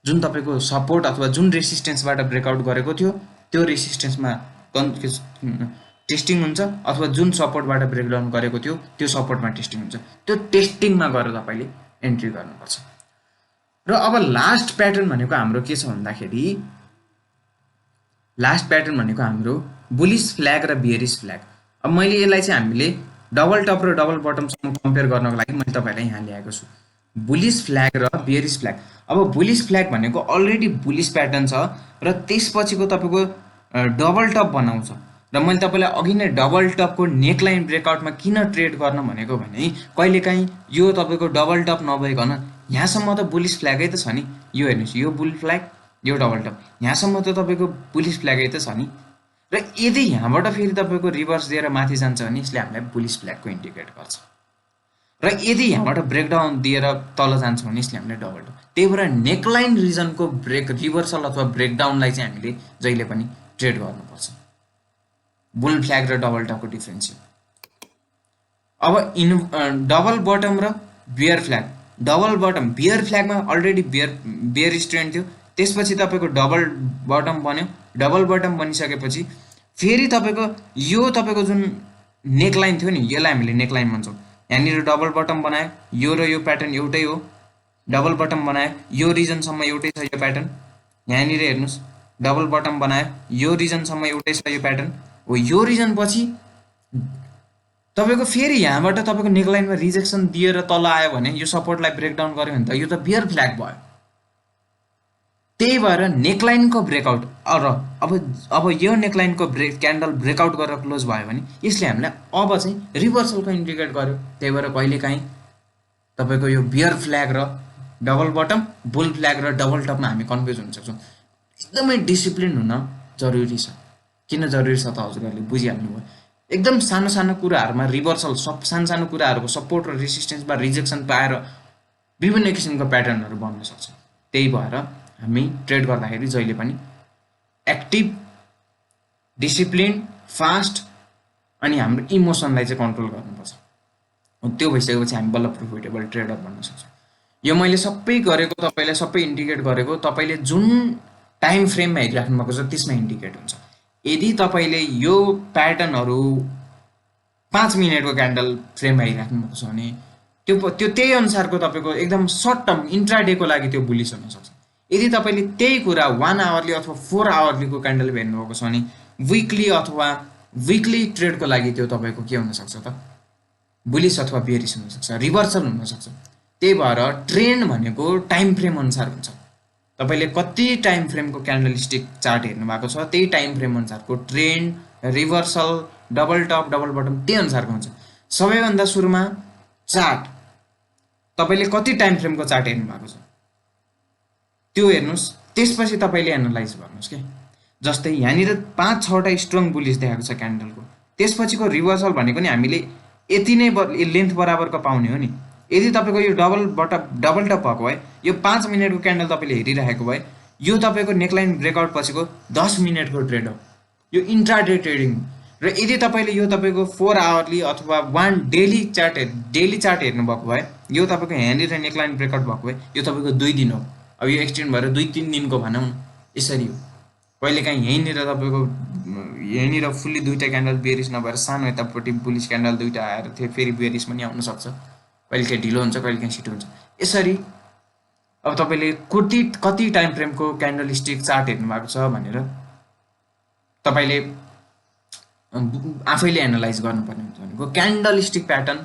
जुन तपाईँको सपोर्ट अथवा जुन रेसिस्टेन्सबाट ब्रेकआउट गरेको थियो त्यो रेसिस्टेन्समा टेस्टिङ हुन्छ अथवा जुन सपोर्टबाट ब्रेकडाउन गरेको थियो त्यो सपोर्टमा टेस्टिङ हुन्छ। त्यो टेस्टिङमा गएर तपाईँले एन्ट्री गर्नुपर्छ। र अब लास्ट प्याटर्न भनेको हाम्रो के छ भन्दाखेरि लास्ट प्याटर्न भनेको हाम्रो बुलिस फ्ल्याग र बेरिस फ्ल्याग। अब मैले यसलाई चाहिँ हामीले डबल टप र डबल बटमसँग कम्पेयर गर्नको लागि मैले तपाईँलाई यहाँ ल्याएको छु बुलिस फ्ल्याग र बेरिस फ्ल्याग। अब बुलिस फ्ल्याग भनेको अलरेडी बुलिस प्याटर्न छ र त्यसपछिको तपाईँको डबल टप बनाउँछ। र मैले तपाईँलाई अघि नै डबल टपको नेकलाइन ब्रेकआउटमा किन ट्रेड गर्न भनेको भने कहिलेकाहीँ यो तपाईँको डबल टप नभइकन यहाँसम्म त बुलिस फ्ल्यागै त छ नि। यो हेर्नुहोस् यो बुल फ्ल्याग यो डबल टप यहाँसम्म त तपाईँको बुलिस फ्ल्यागै त छ नि। र यदि यहाँबाट फेरि तपाईँको रिभर्स दिएर माथि जान्छ भने यसले हामीलाई बुलिस फ्ल्यागको इन्डिकेट गर्छ। र यदि यहाँबाट ब्रेकडाउन दिएर तल जान्छ भने यसले हामीलाई डबल टप। त्यही भएर नेकलाइन रिजनको रिभर्सल अथवा ब्रेकडाउनलाई चाहिँ हामीले जहिले पनि ट्रेड गर्नुपर्छ। बुल फ्ल्याग र डबल टपको डिफ्रेन्स हो। अब डबल बटम र bear flag. Double bottom bear फ्ल्यागमा अलरेडी बियरिस ट्रेन्ड थियो, त्यसपछि तपाईँको डबल बटम बन्यो। डबल बटम बनिसकेपछि फेरि तपाईँको यो तपाईँको जुन नेकलाइन थियो नि यसलाई हामीले नेकलाइन भन्छौँ। यहाँनिर डबल बटम बनायो, यो र यो प्याटर्न एउटै हो। डबल बटम बनायो, यो रिजनसम्म एउटै छ यो प्याटर्न। यहाँनिर हेर्नुहोस् डबल बटम बनायो, यो रिजनसम्म एउटै छ यो प्याटर्न हो। यो रिजन पछि तपाईँको फेरि यहाँबाट तपाईँको नेकलाइनमा रिजेक्सन दिएर तल आयो भने यो सपोर्टलाई ब्रेकडाउन गर्यो भने त यो त बियर फ्ल्याग भयो। त्यही भएर नेकलाइनको ब्रेकआउट अब यो नेकलाइनको क्यान्डल ब्रेकआउट गरेर क्लोज भयो भने यसले हामीलाई अब चाहिँ रिभर्सलको इन्डिकेट गर्यो। त्यही भएर कहिलेकाहीँ तपाईँको यो बियर फ्ल्याग र डबल बटम बुल फ्ल्याग र डबल टपमा हामी कन्फ्युज हुन सक्छौँ। एकदमै डिसिप्लिन हुन जरुरी छ। किन जरुरी छ त हजुरहरूले बुझिहाल्नु भयो। एकदम सानो सानो कुराहरूमा रिभर्सल सानो कुराहरूको सपोर्ट र रेसिस्टेन्समा रिजेक्सन पाएर विभिन्न किसिमको प्याटर्नहरू बन्न सक्छ। त्यही भएर हामी ट्रेड गर्दाखेरि जहिले पनि एक्टिभ, डिसिप्लिन, फास्ट अनि हाम्रो इमोसनलाई चाहिँ कन्ट्रोल गर्नुपर्छ। त्यो भइसकेपछि हामी बल्ल प्रोफिटेबल ट्रेडर बन्न सक्छौँ। यो मैले सबै गरेको तपाईँलाई सबै इन्डिकेट गरेको तपाईँले जुन टाइम फ्रेममा हेरिराख्नु भएको छ त्यसमा इन्डिकेट हुन्छ। यदि तपाईँले यो प्याटर्नहरू 5 मिनटको क्यान्डल फ्रेममा हेरिराख्नु भएको छ भने त्यो त्यही अनुसारको तपाईँको एकदम सर्ट टर्म इन्ट्राडेको लागि त्यो बुलिस हुनसक्छ। यदि तपाईँले त्यही कुरा 1 आवरली अथवा 4 आवरलीको क्यान्डल हेर्नुभएको छ भने विकली अथवा विकली ट्रेडको लागि त्यो तपाईँको के हुनसक्छ त बुलिस अथवा बेरिस हुनसक्छ, रिभर्सल हुनसक्छ। त्यही भएर ट्रेन्ड भनेको टाइम फ्रेम अनुसार हुन्छ। तपाईँले कति टाइम फ्रेमको क्यान्डलस्टिक चार्ट हेर्नु भएको छ त्यही टाइम फ्रेम अनुसारको trend, reversal, double top, double bottom त्यही अनुसारको हुन्छ। सबैभन्दा सुरुमा चार्ट, तपाईँले कति टाइम फ्रेमको चार्ट हेर्नु भएको छ त्यो हेर्नुहोस्, त्यसपछि तपाईँले एनालाइज गर्नुहोस् के। जस्तै यहाँनिर 5-6वटा स्ट्रङ बुलिस देखाएको छ क्यान्डलको, त्यसपछिको रिभर्सल भनेको नि हामीले यति नै लेन्थ बराबरको पाउने हो नि। यदि तपाईँको यो डबल टप भएको भए यो 5 मिनटको क्यान्डल तपाईँले हेरिरहेको भए यो तपाईँको नेकलाइन ब्रेकआउट पछिको 10 मिनटको ट्रेड हो, यो इन्ट्राडे ट्रेडिङ। र यदि तपाईँले यो तपाईँको 4 आवरली अथवा 1 डेली चार्ट हेर्नुभएको भए यो तपाईँको यहाँनिर नेकलाइन ब्रेकआउट भएको भए यो तपाईँको 2 दिन हो। अब यो एक्सटेन्ड भएर 2-3 दिनको भनौँ न, यसरी हो। कहिलेकाहीँ यहीँनिर फुल्ली 2टा क्यान्डल बेरिस नभएर सानो यतापट्टि बुलिस क्यान्डल 2टा आएर थियो, फेरि बेरिस पनि आउन सक्छ। कहिलेकाहीँ ढिलो हुन्छ, कहिलेकाहीँ छिटो हुन्छ। यसरी अब तपाईँले कति टाइम फ्रेमको क्यान्डल स्टिक चार्ट हेर्नु भएको छ भनेर तपाईँले आफैले एनालाइज गर्नुपर्ने हुन्छ। भनेको क्यान्डल स्टिक प्याटर्न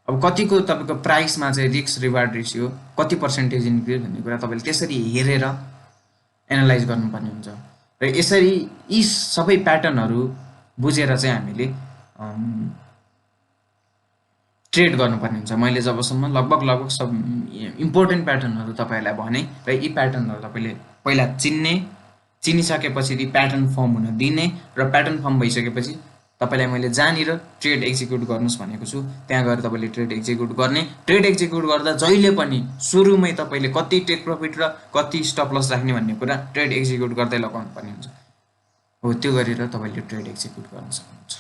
अब कतिको तपाईँको प्राइसमा चाहिँ रिस्क रिवार्ड रेसियो कति पर्सेन्टेज इन्क्रिज भन्ने कुरा तपाईँले त्यसरी हेरेर एनालाइज गर्नुपर्ने हुन्छ। र यसरी यी सबै प्याटर्नहरू बुझेर चाहिँ हामीले ट्रेड गर्नुपर्ने हुन्छ। मैले जबसम्म लगभग सब इम्पोर्टेन्ट प्याटर्नहरू तपाईँहरूलाई भने र यी प्याटर्नहरू तपाईँले पहिला चिनिसकेपछि ती प्याटर्न फर्म हुन दिने र प्याटर्न फर्म भइसकेपछि तपाईँलाई मैले जहाँनिर ट्रेड एक्जिक्युट गर्नुहोस् भनेको छु त्यहाँ गएर तपाईँले ट्रेड एक्जिक्युट गर्ने। ट्रेड एक्जिक्युट गर्दा जहिले पनि सुरुमै तपाईँले कति टेक प्रफिट र कति स्टप लस राख्ने भन्ने कुरा ट्रेड एक्जिक्युट गर्दै लगाउनु पर्ने हुन्छ। हो, त्यो गरेर तपाईँले ट्रेड एक्जिक्युट गर्न सक्नुहुन्छ।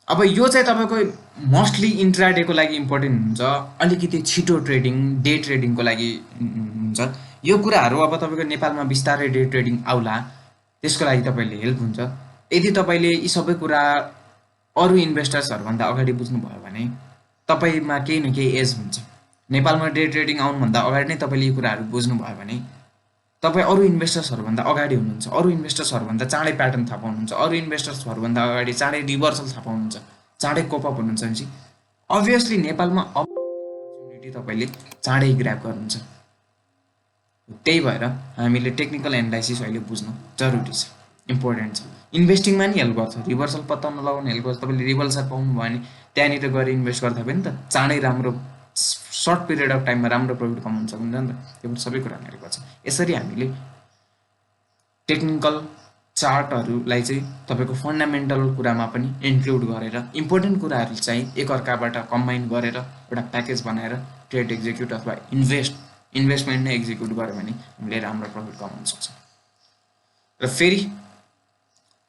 अब यो चाहिँ तपाईँको मोस्टली इन्ट्राडेको लागि इम्पोर्टेन्ट हुन्छ, अलिकति छिटो ट्रेडिङ, डे ट्रेडिङको लागि हुन्छ। यो कुराहरू अब तपाईँको नेपालमा बिस्तारै डे ट्रेडिङ आउला, त्यसको लागि तपाईँले हेल्प हुन्छ। यदि तपाईँले यी सबै कुरा अरू इन्भेस्टर्सहरूभन्दा अगाडि बुझ्नुभयो भने तपाईँमा केही न केही एज हुन्छ। नेपालमा डे ट्रेडिङ आउनुभन्दा अगाडि नै तपाईँले यी कुराहरू बुझ्नुभयो भने तपाईँ अरू इन्भेस्टर्सहरूभन्दा अगाडि हुनुहुन्छ, अरू इन्भेस्टर्सहरूभन्दा चाँडै प्याटर्न थाहा पाउनुहुन्छ, अरू इन्भेस्टर्सहरूभन्दा अगाडि चाँडै रिभर्सल थाहा पाउनुहुन्छ, चाँडै कोपअप हुनुहुन्छ भने अभियसली नेपालमा अपर्च्युनिटी तपाईँले चाँडै ग्र्याब गर्नुहुन्छ। त्यही भएर हामीले टेक्निकल एनालाइसिस अहिले बुझ्नु जरुरी छ, इम्पोर्टेन्ट छ। इन्भेस्टिङमा नि हेल्प गर्छ, रिभर्सल पत्ता नलाउनु हेल्प गर्छ। तपाईँले रिभर्सल पाउनुभयो भने त्यहाँनिर गएर इन्भेस्ट गर्दा पनि त चाँडै राम्रो सर्ट पिरियड अफ टाइममा राम्रो प्रफिट कमाउन सक्नुहुन्छ नि त। त्यो सबै कुराहरू हेल्प गर्छ। यसरी हामीले टेक्निकल चार्टहरूलाई चाहिँ तपाईँको फन्डामेन्टल कुरामा पनि इन्क्लुड गरेर इम्पोर्टेन्ट कुराहरू चाहिँ एकअर्काबाट कम्बाइन गरेर एउटा प्याकेज बनाएर ट्रेड एक्जिक्युट अथवा इन्भेस्टमेन्ट नै एक्जिक्युट गऱ्यो भने हामीले राम्रो प्रफिट कमाउन सक्छौँ। र फेरि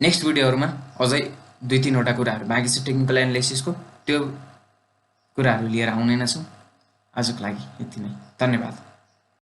नेक्स्ट भिडियोहरूमा अझै 2-3वटा कुराहरू बाँकी छ टेक्निकल एनालाइसिसको, त्यो कुराहरू लिएर आउने नै छौँ। आजको लागि यति नै, धन्यवाद।